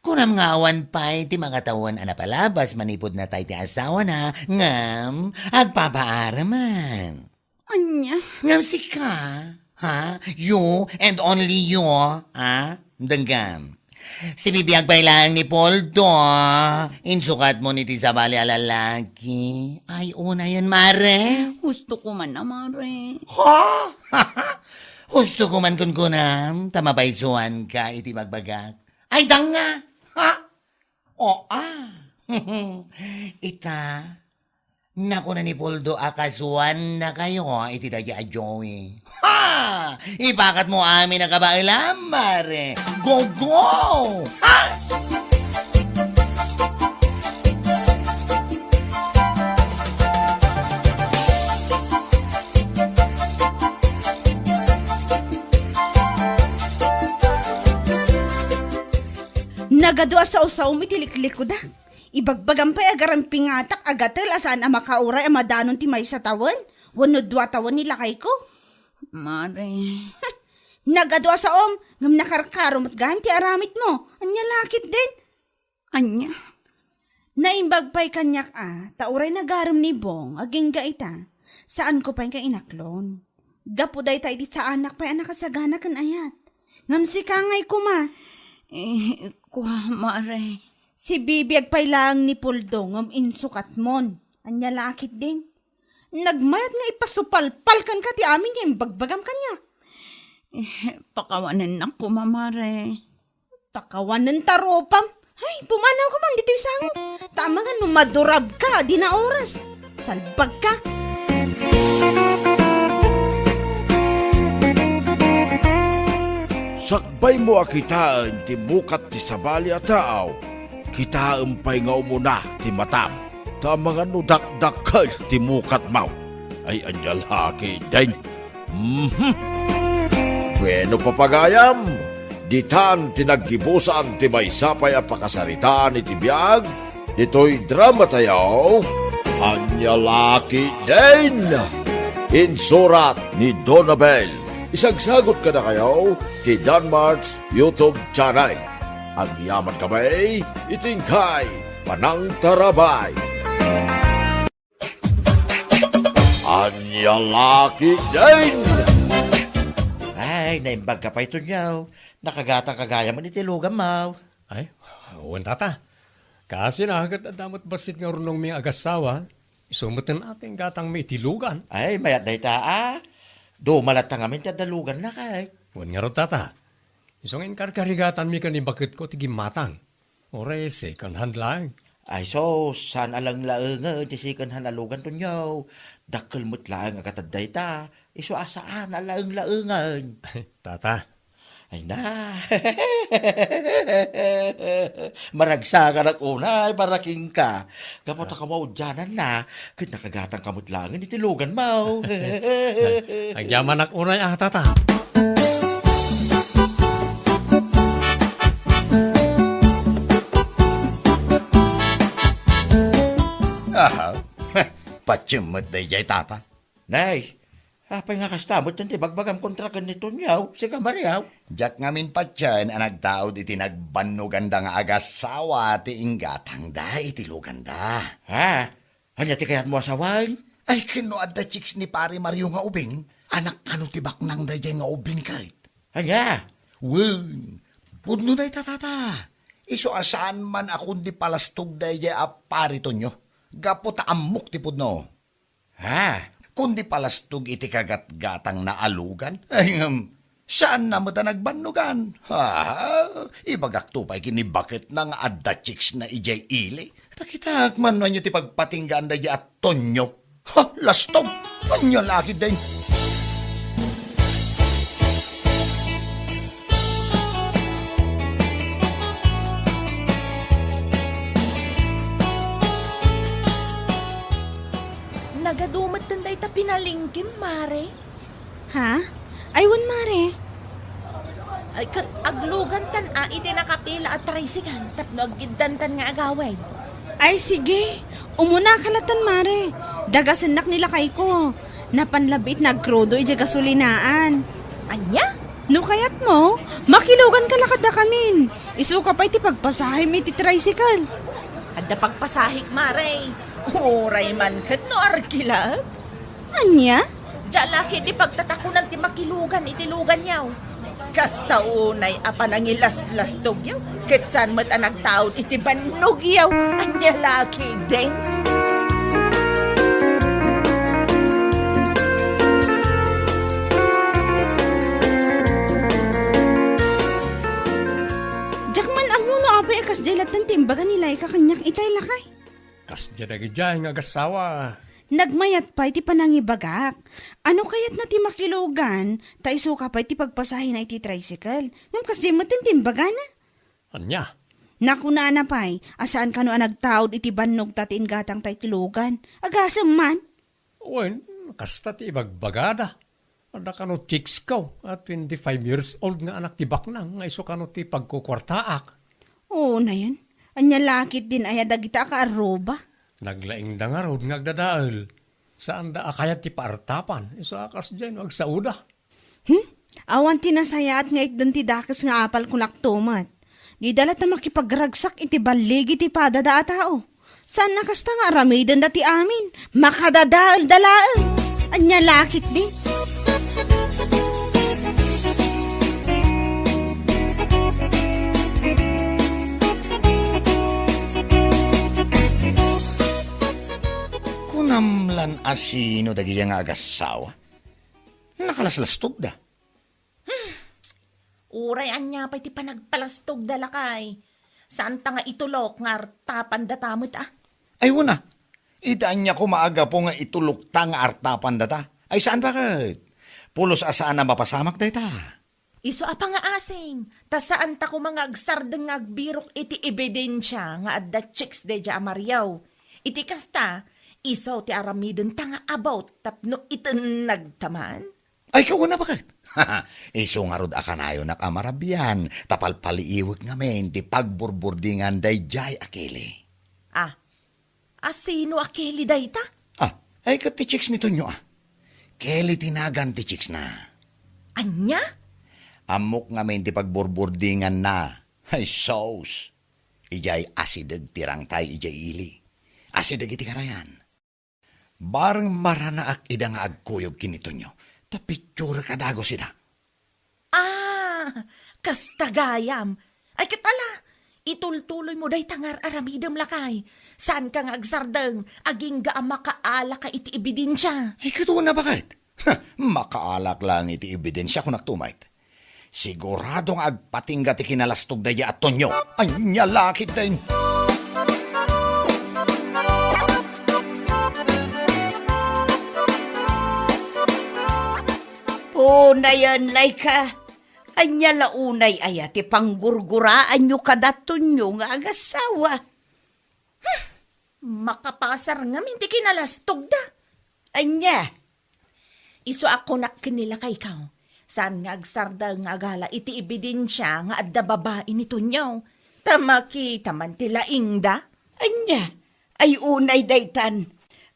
Kunam nga awan pa'y ti mga tawon anapalabas manipod na tayo ti asawa na ngam agpapaaraman. Anya? Ngam sika, ha? You and only you, ha? Danggam. Si bibiyag pa'y lang ni Poldo. Insukat mo ni ti sabali alalaki. Ay, una yan, mare. Gusto ko man na, mare. Ha? Gusto ko man kun kunam. Tamabaysuan ka iti magbagak. Ay, danga. Ha? O, Ita, naku na ni Poldo, akasuan na kayo iti daya Joey. Ha? Ipakat mo amin na kabailam, mare. Go, go! Ha? Nagadwa sa usaw mitiliklik ko da. Ibagbagan pa agarang pingatak agatel asaan ang makauray ang madanon ti may sa tawan. Wano dwa tawan nilakay ko. Mare, Nagadwa sa ngam nakarkarom at ganti aramit mo. Anya lakit din. anya, Naimbag pa'y kanyak tauray nagaram ni Bong, aging gaita. Saan ko pa'y kainaklon? Gapuday tayo di sa anak pa'y anak kasagana kan ayat. Ngam si kangay ko ma. kuha mare. Si bibiyag pa'y lang ni Puldo ngam insukat mon. Anya lakit din. Nagmayat nga ipasupalpal kan ka ti amin yung bagbagam kanya. Pakawanan na ko, mamare. Pakawanan taropam. Ay, pumanaw ko man dito isang. Tama nga, madurab ka, di na oras. Salbag ka. Sakbay mo akitaan ti mukat ti sabali at tao. Kitaan pa'y nga umuna ti matam. Ta mga nudak-dakal ti mukat mau. Ay anyal haki din. Bueno papagayam. Ditan tinaggibusan ti may sapay a pakasaritaan iti biyag. Ito'y drama tayaw. Anyalaki din. Insurat ni Donabel. Isagsagot ka na kayo ti Danmar's YouTube channel. Ang yaman kamay, itingkay, panang tarabay. Anyalaki din! Ay, naimbag ka pa ito niyaw. Nakagatang kagaya man itilugan mo. Ay, uwan tata. Kasi nahagat at damat basit nga runong may agasawa, isumutin ating gatang may tilugan. Ay, mayat na ita Dumalat na ngamin tiya dalugan na kay. Uwan nga ro tata. Isong inkarkarigatan mi ni bakit ko tigim matang. Ore, second hand lang. Ay, so, saan alang laungan ti second hand alugan to niyaw. Dakkel mo't lang agataday ta. Iso asaan alang laungan. Tata, Ay na. Maragsa ka na unay, paraking ka. Kapot ka mo dyanan na, kaya nakagatang kamot lang, itilugan mo. agyaman ak unay tata. Patsumot na jay tata. Nay, apay nga kastamot yung tibagbagam kontrakan nito niyaw, si Kamariyaw. Diyak ngamin pa dyan, ang nagtaod iti nagbanuganda nga agasawa ti inggatang da iti luganda. Ha? Anya ti kayat mo asawan? Ay, kinuad da chicks ni pare Mario nga ubing. Anak kano tibak nang da jay nga ubing kahit. Anya? Wen, pudno na itatata. Iso asaan man akong di palastog da jay apari to nyo. Gapo ta amok ti pudno. Ha? Kundi palastog iti kagat-gatang na alugan. Ay, saan na mo ta nagbanugan? Ha? Ibagak to pa'y kinibakit ng adda chicks na ijay ili. Takitak man niya ti pagpatinggaan da jay at tonyo. Ha? Lastog? Anya laki din. Nagadumat tanday ta pinalingkim, mare. Ha? Aywan mare. Ay, aglugan tan iti nakapila at tricycle. Tapno aggindantan nga agawin. Ay sige, umuna kalatan mare. Dagasanak nila kay ko. Napanlabit nagkrudo iti gasulinaan. Anya? No kayat mo, makilugan ka lakad kamin. Isuka pa iti pagpasahim iti tricycle. Adda pagpasahig, mare. Uray man kat no arkila. Anya? Jalaki di pagtatakunan ti makilugan itilugan yaw. Kasta unay apa nangilas-las tog yaw. Kitsan mo't anag taon iti banog yaw. Anya laki ding. Jakman ang muno apay akas jelatan timbaga nila ikakanyak itay lakay. Kas dyan nga agasawa. Nagmayat pa iti panangibagak. Ano kayat na ti makilugan, ta isuka pa iti pagpasahin na iti tricycle. Ngam kasi matintimbaga na. Anya? Nakuna na pa'y, asaan ka no nagtaod iti banog tatiin gatang tay tilugan. Agasam man. Uwan, kasta ti ibagbagada. Ada ka no chicks ko, at 25 years old nga anak ti baknang, nga iso ka no ti pagkukwartaak. Oo na yan. Anya lakit din aya dagita ka aroba. Naglaing da nga rod ngagdadaal. Saan da akayat ti paartapan? Iso akas dyan, wag sauda. Awan tinasaya at ngait dun ti dakas nga apal kulaktumat. Di dalat na makipagragsak iti balig iti padada tao. Saan nakasta nga aramidan dati amin? Makadadaal dalaal. Anya lakit din. Kunamlan asino dagiya nga agasawa. Nakalaslastog da. Uray anya pa iti panagpalastog dalakay. Saan ta nga itulok nga artapan datamot Ay wala. Idaan niya ko maaga po nga itulukta nga artapan data. Ay saan bakit? Pulos asaan na mapasamak data. Iso apa nga asing. Ta saan ta ko mga agsardeng nga agbirok iti ebidensya nga adda chicks de ja Mariaw. Iti kasta, iso ti aramiden ta nga about tapno iten nagtaman. Ay kawan na bakit? Iso nga rod akanayo nakamarabyan. Tapal paliiwag nga men ti pagburburdingan day jay akili. Sino akili day ta? Ay kat ti chicks nito nyo Kelly tinagan ti chicks na. Anya? Amok nga men ti pagburburdingan na. Ay sauce. Ijay asidag tirang tay ijay ili. Asidag iti karayan. Barang maranaak ida nga agkuyog kinito nyo. Tapitsura kadago sida. Kastagayam. Ay katala, itultuloy mo day tangar aramidam lakay. Saan ka nga agsardeng, aging ga makaala ka iti ebidensya. Ay katuwa na bakit? Makaalak lang iti ebidensya kung nagtumait. Siguradong agpatingga ti kinalastog daya at tonyo. Ay nyalakit din. Unayan lay ka. Anya launay aya ti panggurguraan nyo kadaton nyo nga agasawa. Makapasar nga minti kinalastog da. Anya? Iso ako nakinila kay ikaw. Saan nga agsarda nga agala iti ebidensya nga adda babae nito nyaw. Tamaki taman tilaing da. Anya? Ay unay daytan.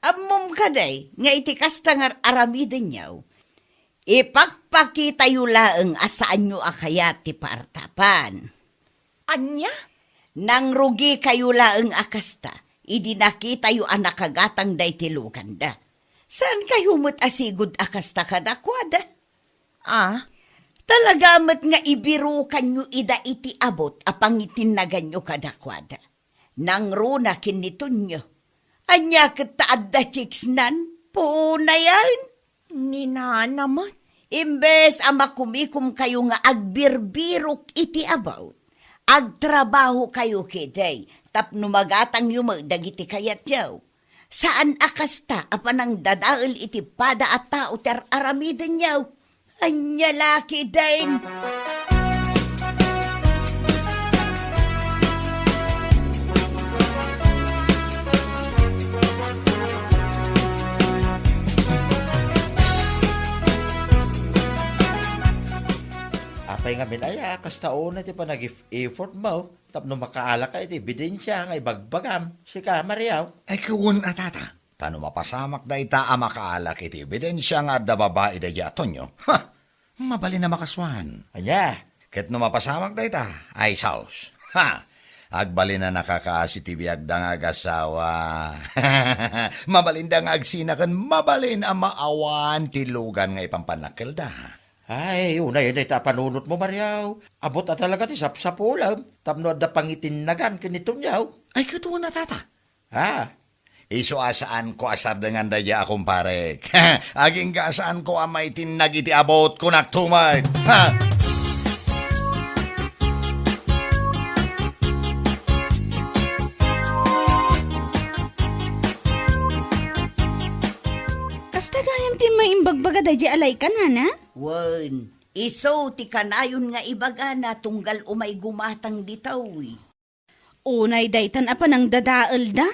Ammom ka day nga iti kastangar aramiden nyaw. Ipakpakita yu laeng asaan nyo akayat ti paartapan. Anya? Nang rugi kayo laeng akasta, idi nakita yu anak kagatang day tilukan da. Saan kayo mo't asigod akasta kadakwada? Talaga mo't nga ibirukan nyo ida iti abot apang itinagan nyo kadakwada. Nang runa kiniton nyo. Anya kataad da chiksnan, po na yan. Nina naman. Imbes ama kumikum kayo nga agbirbirok iti about. Agtrabaho kayo kiday. Tapno magatang dagiti kayat yaw. Saan akasta apanang dadaal iti pada at tao ter aramiden yaw. Anya laki din. Apay nga minaya, kastaon na ti pa nag-effort mo. Tapno makaala ka iti ebidensya nga ibagbagam. Sika, Mariaw. Ay kawun atata. Tano mapasamak da ita makaalak iti ebidensya nga da babae da yaton nyo. Mabali na makaswan. Anya? Ket no mapasamak da ita, ay saus. Agbali na nakakaasi ti biag da nga agasawa. Mabalin da nga agsinakan, mabalin ang maawan ti lugan nga ipampanakil da. Ay, una yun ay tapanunot mo, Mariaw. Abot at talaga ti sapsapulam. Tapno at da pangitinagan kinitong yaw. Ay katuwa na tata. Iso asaan ko asar dengan daya akong parek. Aging kaasaan ko amay tinag iti abot ko nagtumay. Kastagayam ti maimbagbaga daya alay ka na. Wen, iso ti kanayon nga ibaga na tunggal umay gumatang ditaw. Unay daytan apanang dadaal da.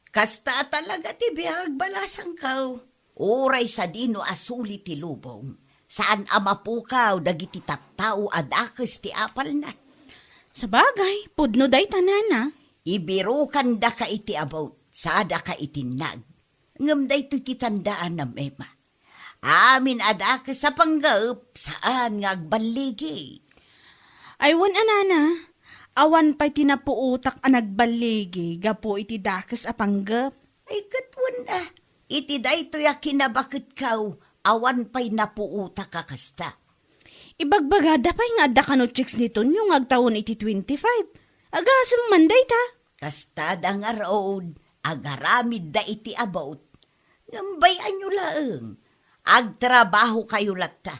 Kasta talaga ti bihag balasang kaw. Oray sa dino asuli ti lubong. Saan amapukaw dagiti tattao adakes ti apal na. Sa bagay, pudno day tanana. Ibirukan da ka iti about, sada ka iti nag. Ngam da ito titandaan na mema. Amin ada ka sa panggap, saan nga agbaligi. Aywan anana, awan pa'y tinapuutak ang nagbaligi, gapo iti dakas apanggap. Ay katwan na, iti da ito ya kinabakit kaw, awan pa'y napuuta ka kasta. Ibagbagada pa'y nga adda kano chicks nito yung agtawon iti 25. Agasam manday ta. Kasta da nga road, agaramid da iti about. Ngambayan nyo laeng, agtrabaho kayo latta.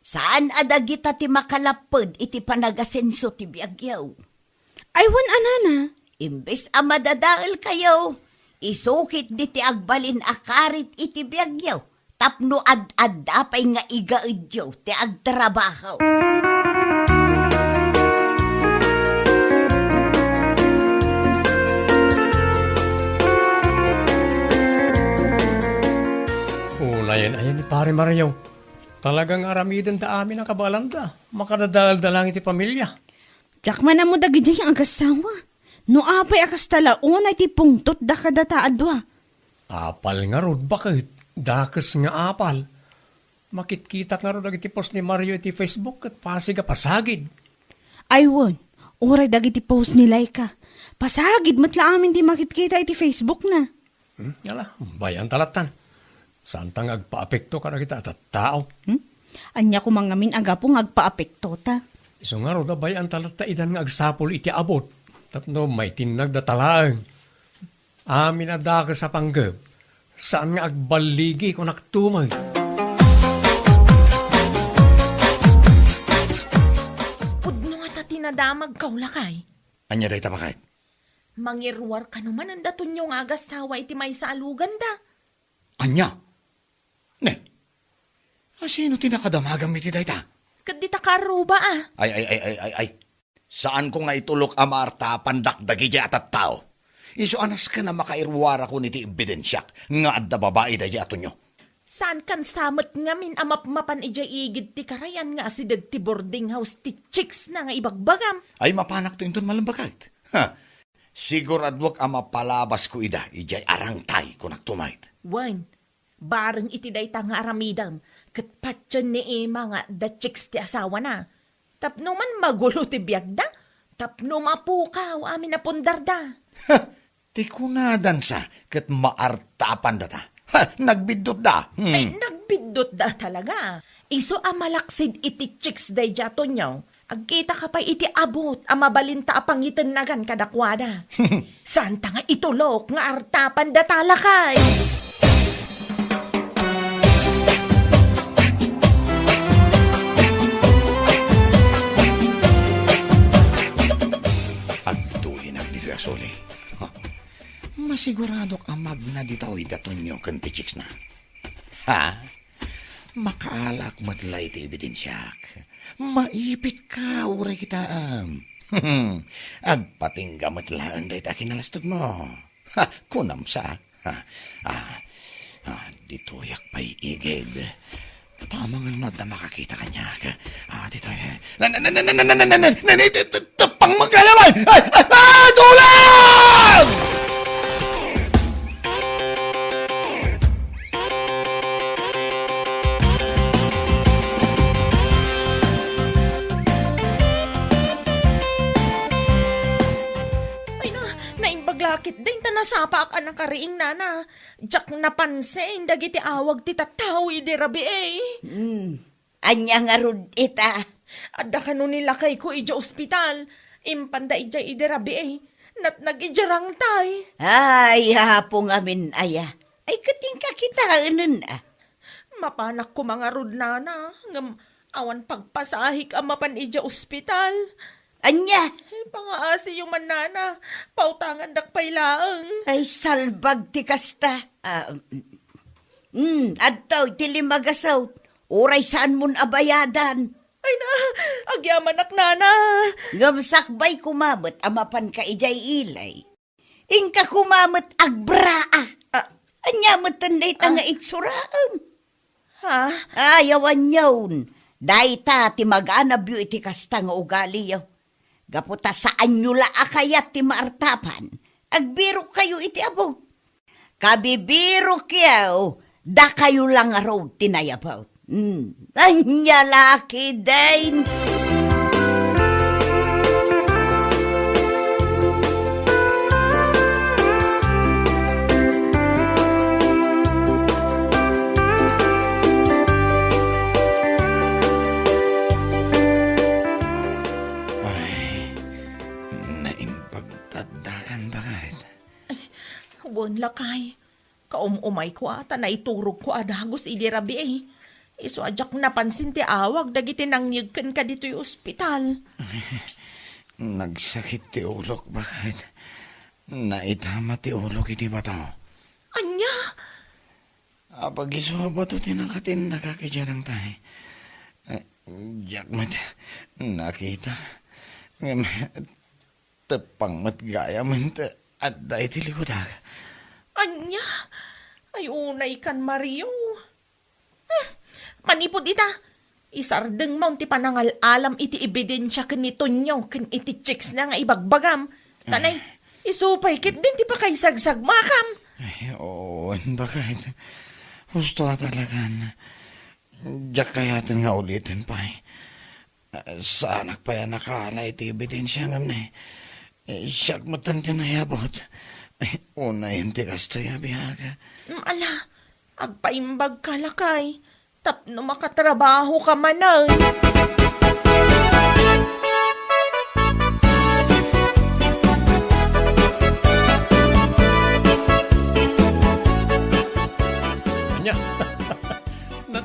Saan adagita ti makalapod iti panagasenso ti biagyaw? Aywan anana, Imbes a madadaal kayo, isukit di ti agbalin akarit iti biagyaw. Tapno ad-ad pay nga igaidyaw ti agtrabaho. Unayan ayan ni Pare Mario. Talagang aramidan ta amin ang kabalanda. Makadadal-dalang iti pamilya. jak man mo dagi ang agasawa. No apay akas talaon ay ti pungtot da kadata adwa. Apal nga rod, bakit? Dakas nga apal. Makit-kita nga rod iti post ni Mario iti Facebook at pasiga pasagid. Aywan, oray dagi ti post ni Laika. Pasagid matla amin ti makitkita iti Facebook na. Yala, bayan talatan. Saan tang agpa-apekto ka na kita at tao? Anya ko mangamin aga po agpa-apekto ta. Iso nga rod, bayan talata idan nga agsapol iti abot. Tapno may tinag da talaang. Amin na dakas sa panggab. Saan nga agbaligi kung naktumag? Pudno nga ta tinadamag kaulakay. Anya day tapakay? Mangirwar ka naman ang daton yung agas tawa iti may sa alugan da. Anya? Ne? Sino tinakadamagang miti day ta? Kadita karuba ah. Ay. Saan ko nga itulok amarta pandakdagi di atat tao? Iso anas ka na makairwara ko niti ebidensyak nga adda babae dahi ato nyo. Saan kan samot ngamin amap-mapan ijay igid ti karayan nga asidag ti boarding house ti chicks na nga ibagbagam. Ay mapanak to inton malambagait. Siguradwak ama palabas ko ida, ijay arangtay ko naktumait. Wan, bareng iti day nga aramidam, kat patyan ni Emma nga the chicks ti asawa na. Tapno man magulo ti biyagda, tapno mapukaw amin na pundarda. Ti kunadan sa, kat maartapan data. Nagbidot da. Ay, nagbidot da talaga. Iso amalaksid iti chicks day jato nyo. Agkita ka pa iti abot, amabalinta apangitan nagan kadakwada. Santa nga itulok nga artapan da talakay. Agtuin ang dito asoli. Masiguradok amag na dito daton nyo kanti chicks na. Makaalak matlay ti ebidensyak. Maipit ka, uray kita agpatingga matlaan day ta kinalastog mo. Kunam sa. Dito yak pa'y igid. Tamang ano na makakita kanya. Dito tapang magkalaman! Tulang! Naimpaglakit din ta nasapa ka ng kariing nana. Jak napansin, dagiti awag ti tatawi di rabi eh. Anya nga rod ita. Adda ka nun nilakay ko ija ospital. Impanda ija idirabi eh. Nat nag-ijarang tay. Ay, hapong amin aya. Ay, kating kakitaan ah. Mapanak ko mga rod nana. Ngam awan pagpasahik ang mapan ija ospital. Anya? Pangaasi yung manana. Pautangan dakpay laang. Ay, salbag ti kasta. Adtaw, tilimagasaw. Oray saan mon abayadan. Ay na, agyamanak nana. Ngamsakbay kumamot, amapan ka ijay ilay. Ingka kumamot agbraa. Anyamot tanday tanga itsuraan. Ha? Ayawan yun. Dahi ta, ti mag-anabyo iti kasta nga ugali yaw. Gaputa saan nyo la akayat ti maartapan, agbiro kayo iti abot. Kabibiro kiyaw, da kayo lang araw tinayabaw. Anya laki din. Naimpagtadakan ba kahit? Wan lakay. Kaumumay ko ata na iturog ko adagos idi rabi eh. Iso ajak napansin ti awag dagiti nangyagkan ka dito yung ospital. Nagsakit ti ulok ba kahit? Naitama ti ulok iti ba to? Anya? Apag iso ba to tinangkatin nakakidyan ng tayo? Jakmat, nakita. Tepang mat gaya man at dahi ti likodag. Anya? Ay unay kan Mario. Manipod ita. Isardeng mo ti panangal alam iti ebidensya kan ni Tonyo kan iti chicks na nga ibagbagam. Tanay, isupay kit din ti pa kay sagsagmakam. Ay, oo, ba kahit? Gusto ka talagan. Diyak kayatin nga ulitin pa eh. Sa anak pa yan nakala iti ebidensya ngam na eh. Siyak matan tinayabot. Una yung tikas to yabihaga. Ala, agpaimbag ka lakay. Tapno makatrabaho ka manay. Nya.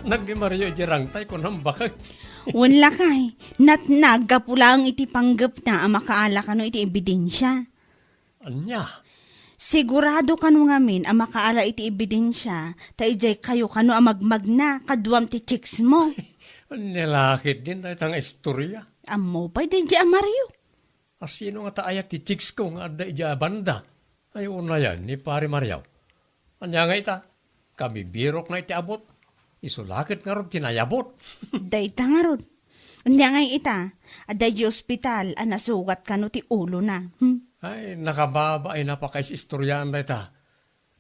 Nagdi Mario jirangtay ko nang bakag. Wan lakay, natnaga pula ang iti panggap na ang makaala kano iti ebidensya. Anya. Sigurado kano ngamin ang makaala iti ebidensya, ta ijay kayo kano ang magmagna kaduam ti chicks mo. Nilakit din tayo tang istorya. Amo pa din di Mario. Asino nga taayat ti chicks ko nga ada ija banda. Ay una yan ni pare Mariaw. Anya nga ita, kami birok na iti abot. Isulakit nga ron tinayabot. Dayta nga ron. Anya nga ita, aday di ospital, nasugat kano ti ulo na. Ay, nakababa ay napakais istoryaan na ita.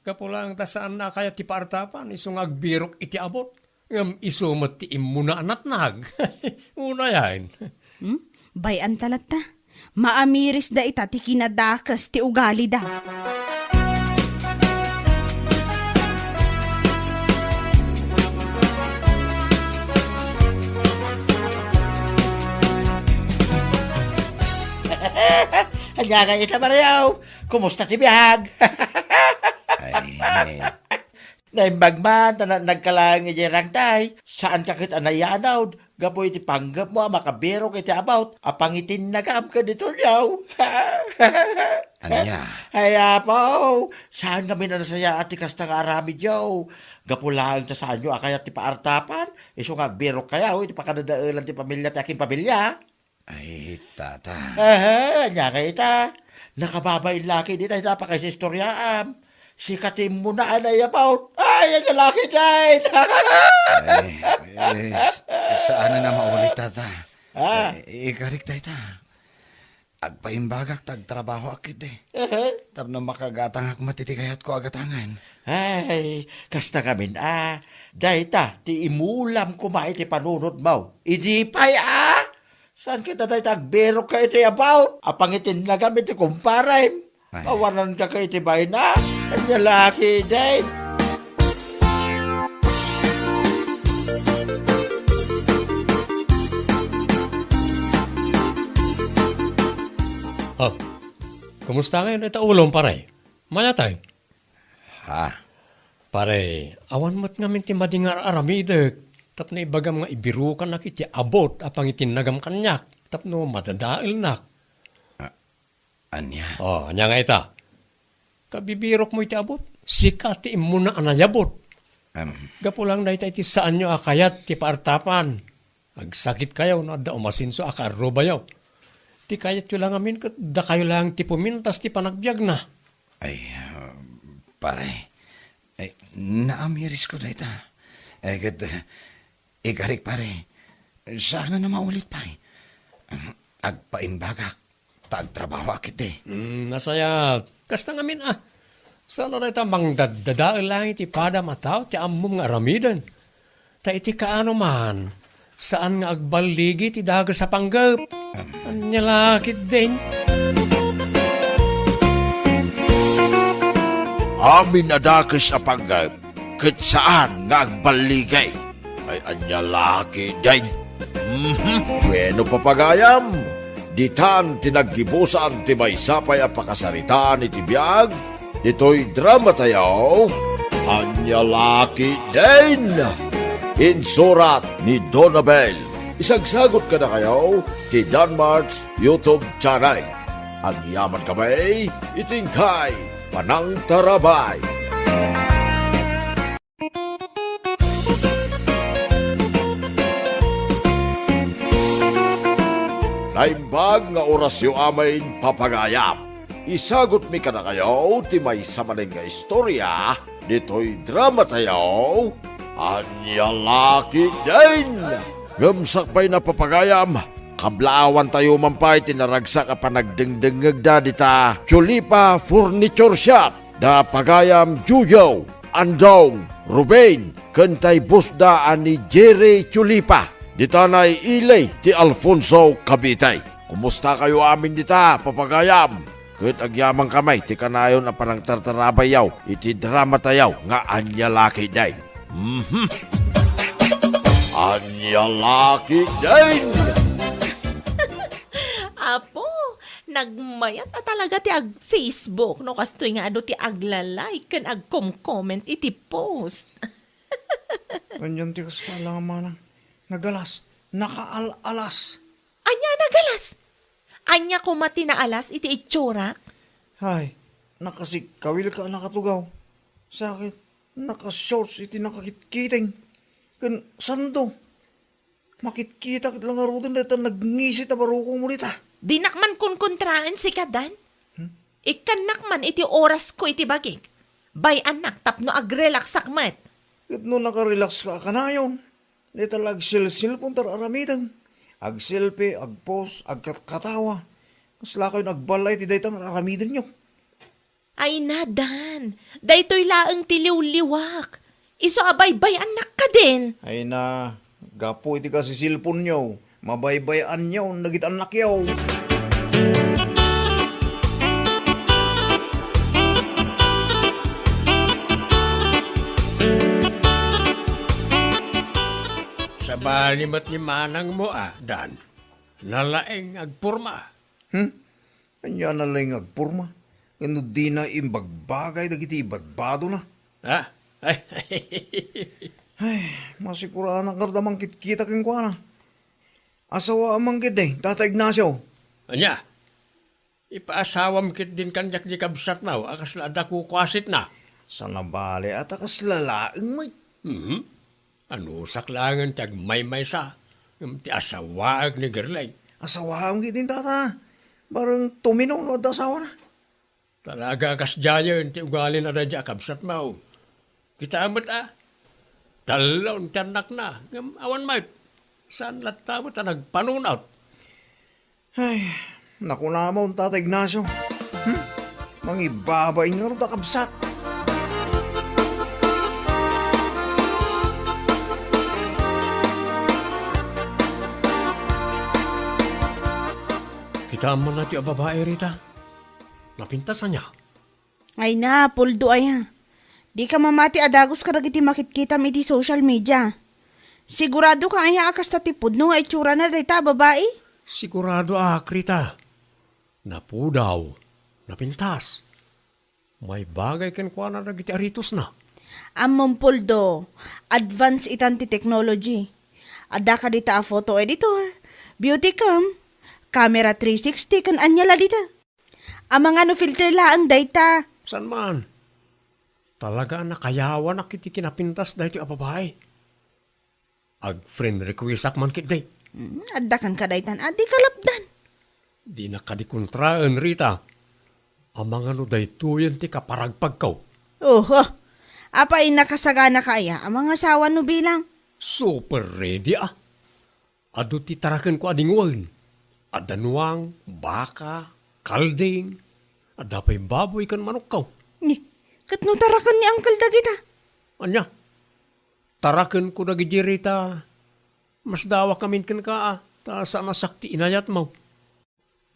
Kapulang ta saan na kaya ti paartapan, isong agbirok iti abot. Ngam isumat ti imuna anatnag. Una yan. Bayan talat ta. Maamiris da ita ti kinadakas ti ugali da. Anya nga ita Mariaw, kumusta ti biyag? Ay, Naimbag man, nagkalang ijirang tay, saan ka kita nayanaw, gapoy iti panggap mo, makabiro kiti about, apangitin nagam ka dito niyaw. anya. Ay, apaw, saan kami na nasaya ati kasta nga aramid yaw, gapulang ta saan nyo, akaya ti paartapan, iso nga agbiro kayaw, iti pakadadaalan ti pamilya, ti aking pamilya. Ay, tata. Anya nga ita, nakababay laki di tayo dapat kasi istoryaam. Sikatin mo na anay about. Ay, ang laki dahil. Saan na maulit, tata? Ah. Ikarik tayo ta. Agpaimbagak tagtrabaho akit eh. Tapno makagatangak matitikayat ko agatangan. Ay, kasta kami dahil ta, ti imulam kumay ti panunod mo. Idi pa'y Saan kita tayo tagbero ka iti about? Apangitin na gamit ti kumparay. Ay. Awanan ka kay iti bay na. Ang laki dahil. Oh, kumusta ngayon ita ulong pare? Mayatay. Ha? Pare, awan mo't ngamin ti madingar aramidek. Tapno ibagam nga ibirukan na kiti abot apang itinagam kanyak. Tapno madadail nak. Anya? Oh, anya nga ita. Kabibirok mo iti abot. Sikati mo na anayabot. Gapulang na ita iti saan nyo akayat ti paartapan. Agsakit kayo na da umasinso akarro bayaw. Ti kayat yun lang amin kat da kayo lang ti pumintas ti panagbiag na. Ay, pare. Ay, naamiris ko na ita. Ay, ikarik pare. Sana na maulit pa eh. Agpaimbagak. basta agtrabaho akit eh. Nasaya, kasta ngamin Sana na ita mangdadadaal lang iti pada mataw, ti ammom nga aramidan. Ta iti kaano man, saan nga agbaligi ti daga sa panggap. Anyalakit din. Amin adakes a panggap, ket saan nga agbaligay. Ay anyalaki din. Bueno papagayam, ditan tinaggibusan ti may sapay a pakasaritaan iti biag, dito'y drama tayo, anyalaki din. Insurat ni Donabel. Isagsagot ka na kayo ti Danmarks YouTube channel. Ang yaman kamay, itingkay, panang tarabay. Naimbag nga orasyo amin papagayam. Isagot mi ka na kayo, ti may samanin nga istorya, dito'y drama tayo, anyalaki din. Gamsakpay na papagayam, kablaawan tayo mampay, tinaragsak a panagdengdengag da dita, Chulipa Furniture Shop, da pagayam Juyo, Andong, Ruben, kentay busda ani Jerry Chulipa, dita na'y ilay ti Alfonso Cavite. Kumusta kayo amin dita, papagayam? Ket agyamang kamay, ti kanayon ang panang tartarabayaw, iti drama tayaw, nga anyalaki day. Anyalaki day! Apo, nagmayat na talaga ti ag-Facebook, no kastoy nga ado ti aglalike, kan ag-comment iti post. Ganyan ti kasta lang manang. Nagalas, nakaalalas. Anya nagalas? Anya kumati na alas iti itsura? Hay, nakasikawil ka nakatugaw. Sakit, nakashorts iti nakakitkiting. Kan sando. Makitkita kit lang arutin dito nagngisit na barukong mo nita. Dinakman kun kontraan si Kadan? Ikanakman iti oras ko iti bagig. Bay anak tapno agrelax sakmat. Kit no nakarelax ka kanayon. Dito lag-sil-sil pong tararamitan. Ag-selfie, ag-post, ag-katawa. Kasla kayo nagbalay, ti daytang aramidan nyo. Ay nadan, daytoy laeng tiliw-liwak. Iso abay-bay anak ka din. Ay na, gapo iti kasi silpon nyo. Mabaybayan nyo, nagit anak yaw. Sa balimat ni manang mo Dan. Nalaeng agpurma. Anya na lang agpurma. Ano di na imbagbagay, dagiti ibadbado na. Ay, masiguraan ang kardamang kitkita king kwa na. Asawa amang kit Tata Ignacio. Anya, ipaasawam kit din kanyak di kabsat na, akas na kukwasit na. Sa nabali at akas lalaeng may. Ano saklangan tag may sa, ti asawaag ni Gerlay. Asawa ang kit tata. Barang tuminaw no at asawa na. Talaga kas jayon, ti ugali na radya kabsat mo. Kita amat Talon tiyanak na, awan may. Saan lata mo ta nagpanunaw? Ay, naku na mo, Tata Ignacio. Mangibabay nga rin kabsat. Kita mo na ti babae rita. Napintasan niya. Ay na, puldo ay Di ka mamati adagos ka dagiti makitkitam iti social media. Sigurado ka ay akas tatipod no nga itsura na dayta babae? Sigurado Rita. Napudaw. Napintas. May bagay ken kwa na dagiti aritos na. Among puldo, advance itan ti technology. Ada ka dita a photo editor, beauty cam, camera 360 kan anyala dita. Ang mga no filter laang dayta. San man? Talaga nakayawan na kiti kinapintas dahil ti babae. Ag-friend request man kit day. Adda kan kadaytan, adi kalapdan. Di na kadikontraan Rita. Ang mga no daytoyan ti kaparagpag kaw. Apa nakasagana kaya ang mga asawa no bilang? Super ready Ado ti tarakan ko adingwan. Adanuang, baka, kalding, adapay baboy kan manok kaw. Ni, kat no tarakan ni Uncle Dagita. Anya, taraken ko na gijirita, mas dawa kamin kan ka, ta sa nasakti inayat mo.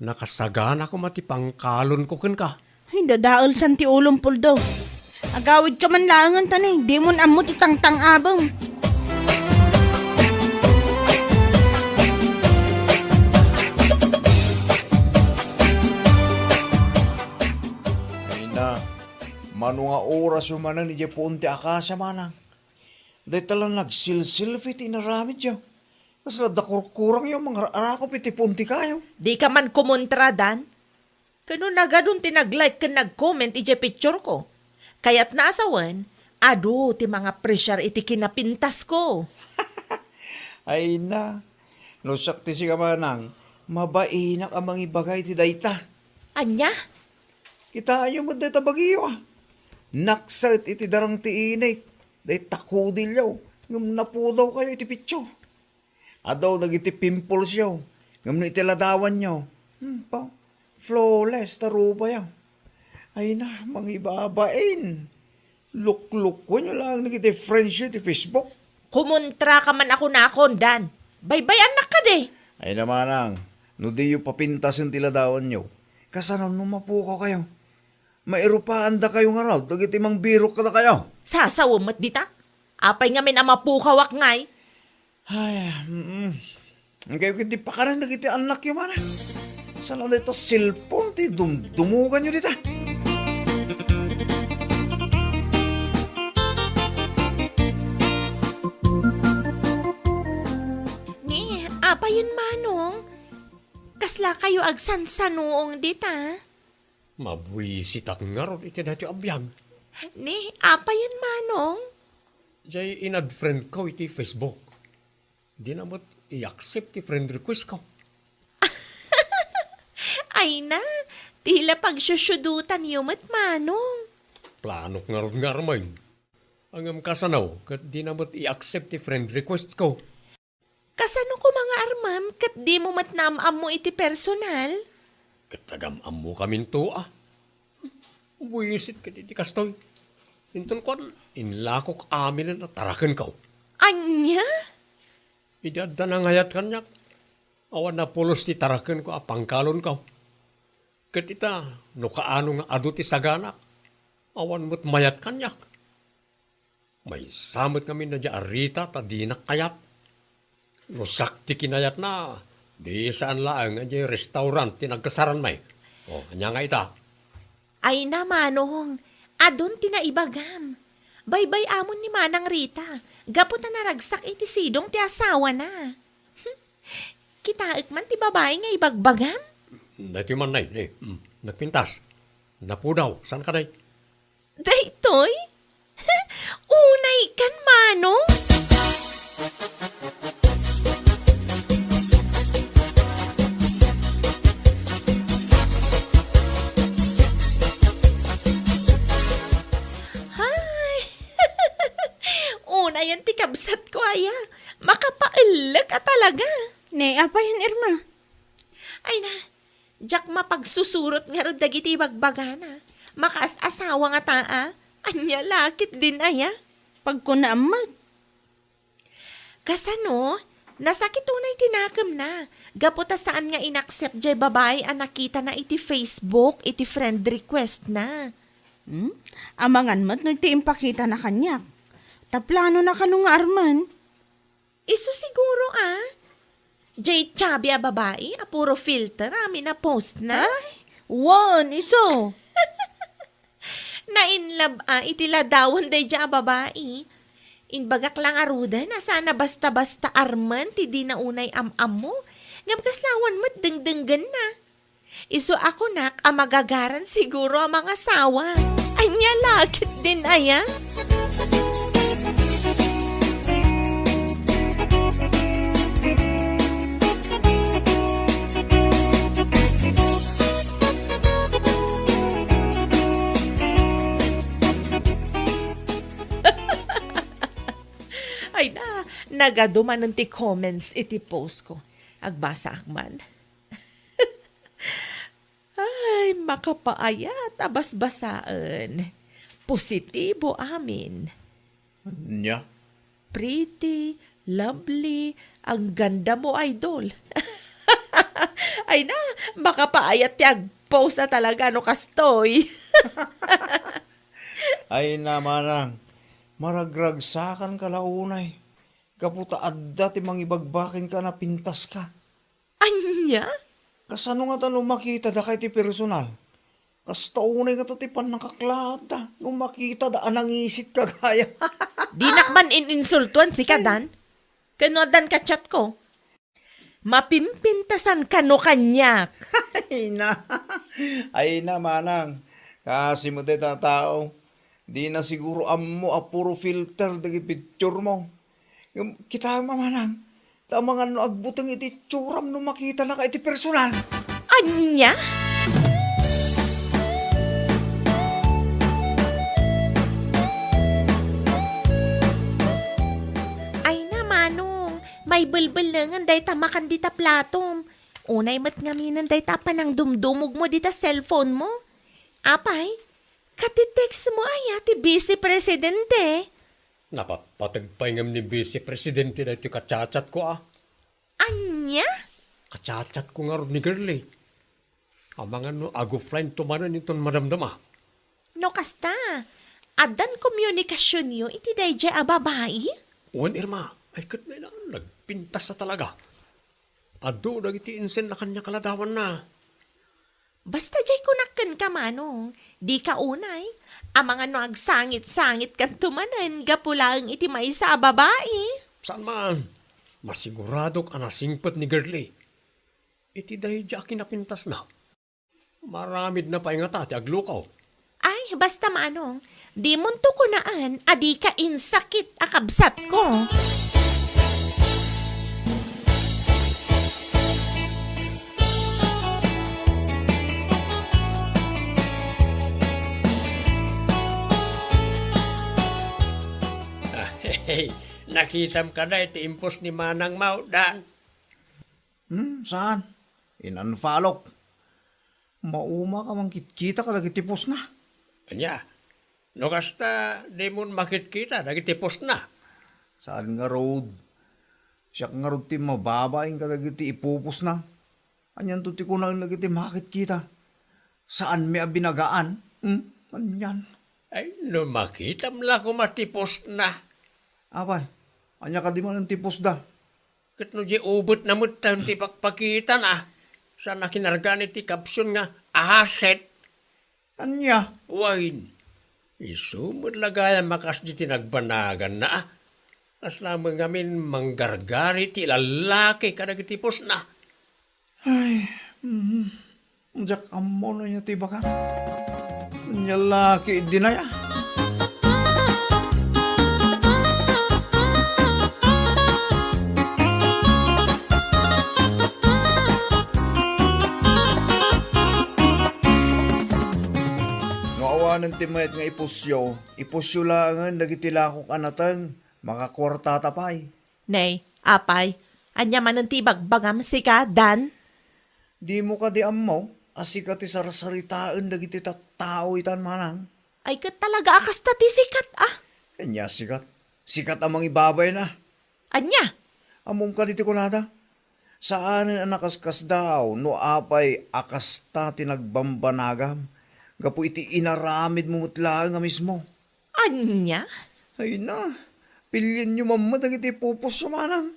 Nakasagana ko mati pangkalon ko kan ka. Ay, dadaol san ti ulong puldo. Agawid ka man langan tanay, di mo amo ti tangtang abang. Ay na, mano nga oras yung manang ni Ponte akasa manang. Dahil talang nagsilsilfit inaramid siya. Kasi dakurkurang yung mga arakop iti Ponte kayo. Di ka man kumontra, Dan. Kano na ganun tinag-like ka nag-comment iti picture ko. Kaya't naasawan, ado ti mga pressure iti kinapintas ko. Ay na, no sakti si kamanang, mabainak ang mga ibagay ti dayta. Anya? Kita ayo mo dayta bagiyo ah. Naksat iti darang ti inay, day takudil yaw, ngam napudaw kayo iti picture. Adaw nagiti pimples yaw, ngam na iti ladawan yaw. Flawless, taruba yaw. Ay na, mga ibabain. Look ko nyo lang nagiti friends yun ti Facebook. Kumontra ka man ako na akon, Dan. Bye-bye anak ka de. Ay naman ang, no di yung papintas yung tiladawan nyo. Kasano numapuko kayo? Mairupaan da kayo nga raw, dagiti mang birok ka na kayo. Sasawamat dita. Apay nga min amapukawak ngay. Ay, ang kayo kiti pa ka rin nagiti anak yung mana. Sana dito cellphone, ti dumugan nyo dita. Ni, apa yun manong? Kasla kayo agsansanuong dita. Mabwisit ak nga ron iti dati abiyag. Ni, apa yun manong? Jay inad friend ko iti Facebook. Di na mo't i-accept ti friend request ko. Ay na, tila pagsusyudutan yumat manong. Plano nga ron nga ramay. Ang kasanaw, kat di na mo't i-accept ti friend request ko. Kasano ko mga armam, kat di mo matnamam mo iti personal? Katagam mo kamin to ah. Buwisit ka iti kastoy. Inton ko, inlakok amin na tarakan ka. Anya? Idadda na ngayat kanyak. Awan na pulos ti tarakan ko apangkalon ka. Kat ita, no kaano nga adu ti saganak. Awan mo't mayat kanyak. May samot kami na di arita ta di nakayat. No sakti kinayat na, di saan laang nga di restaurant ti nagkasaran may. O, anya nga ita. Ay na manong, adon tinaibagam. Baybay amon ni Manang Rita. Gapot na naragsak iti sidong ti asawa na. Kitaik man ti babae nga ibagbagam? Dati man nay, nagpintas. Napudaw, saan ka day? Daytoy? Unay kan manong? Hay! Unay ang tikabsat ko aya. Makapailag ka talaga. Ne, apa yan, Irma? Ay na, jak mapagsusurot nga ron dagiti bagbagana. Makas-asawa nga taa, anya lakit din aya. Pag ko naamag. Kasano, nasakit unay tinakam na. Gaputa saan nga inaccept jay babae ang nakita na iti Facebook, iti friend request na. Amangan mat no iti impakita na kanyak. Taplano na kanong arman. Iso siguro Jay chabi a babae, a puro filter, amin na post na. Wan, iso. Nainlab itiladawan day dya a babae. Inbagak lang aruda na sana basta-basta arman ti di na unay am-am mo. Ngabkaslawan mo't dengdenggan na. Iso ako nak magagaran siguro ang mga sawa. Anya lakit din aya. Ay na, nagaduman ng ti comments iti post ko. Agbasa akman. Ay, makapaayat, abas-basaan. Positibo amin. Nya? Pretty, lovely, ang ganda mo, idol. Ay na, makapaayat tiyag post na talaga no kastoy. Ay namanang, maragragsakan ka launay. Kaputa adda ti mangibagbakin ka na pintas ka. Anya? Kasano nga ta nung makita da kay ti personal? Kasta unay nga ta ti panakaklata. Nung makita da anangisit ka gaya. Di nakman ininsultuan si Kadan. Kanodan ka chat ko. Mapimpintasan ka no kanyak. Ay na manang. Kasi mo de tao. Di na siguro amo a puro filter dagi picture mo. Kita mamanang. Tama nga no agbutang iti tsuram no makita na ka iti personal. Anya? Ay na, Manong. May bulbulangan day tamakan dita platom. Unay mat ngaminan day tapan ang dumdumog mo dita cellphone mo. Apay, katitext mo ay ati Vice Presidente. Napapatagpay ngam ni Vice Presidente na ito kachat ko Anya? Kachat ko nga ron ni Girlie. Amangan no, agufline tumanan iton madamdama. No kasta, adan komunikasyon nyo iti dayjay a babae? Uwan Irma, ay kat na nagpintas sa talaga. Ado, nagiti insen na kanya kaladawan na. Basta jay kunakan ka, Manong. Di ka unay. Amangan no agsangit-sangit kan tumanan, gapulang iti may sa babae. Saan man? Masiguradok anasingpot ni Girlie. Iti dahi di kinapintas na. Maramid na paingata ti aglukaw. Ay, basta Manong. Di munto ko naan, adi ka insakit akabsat ko. Hey, nakitam ka na iti impos ni Manang Mau, Dan. Saan? In-unfollow. Mauma ka mang kita ka lagi tipos na. Anya, no kasta di mo makit-kita, nagitipos na. Saan nga road? Siya nga road ti mababaing ka lagi ti ipupos na. Anyan to ti ko na lagi ti makit kita. Saan may abinagaan? Anyan. Ay, no makitam la ko matipos na. Abay, anya ka di man ang tipos da. Kat no di ubot na mo tayo ti pagpakita na. Sa nakinargan iti kapsyon nga, ahaset. Anya? Wain, isumod lagaya makas di tinagbanagan na. As lamang ngamin manggargari ti lalaki ka nagitipos na. Ay, Jack amo na niya ti baka. Anya laki dinaya. Ng timayat nga ipusyo langan nagitila kong anatang, makakwarta tapay. Nay, apay, anya man ang tibagbagam si ka, Dan? Di mo ka di ammo, asika ti sarasaritaan nagiti tao itan manang. Ay kat talaga akas ti sikat, Kanya sikat, sikat amang ibabay na. Anya? Among ka diti kunada. Saan ang nakaskas daw, no apay akasta tinagbambanagam. Gapo iti inaramid mo mutlaan nga mismo. Anya? Ay na, pilyan nyo mamad iti pupos sa manang.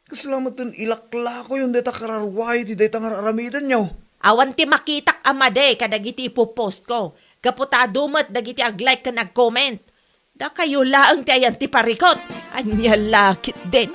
Kasalamaton ilakla ko yung data kararway, ti data ngararamidan nyo. Awan ti makitak amade kadagiti ipopost ko. Kaputa dumat dagiti ag-like ka nag-comment. Da kayo laang ti ayan ti parikot. Anya lakit din.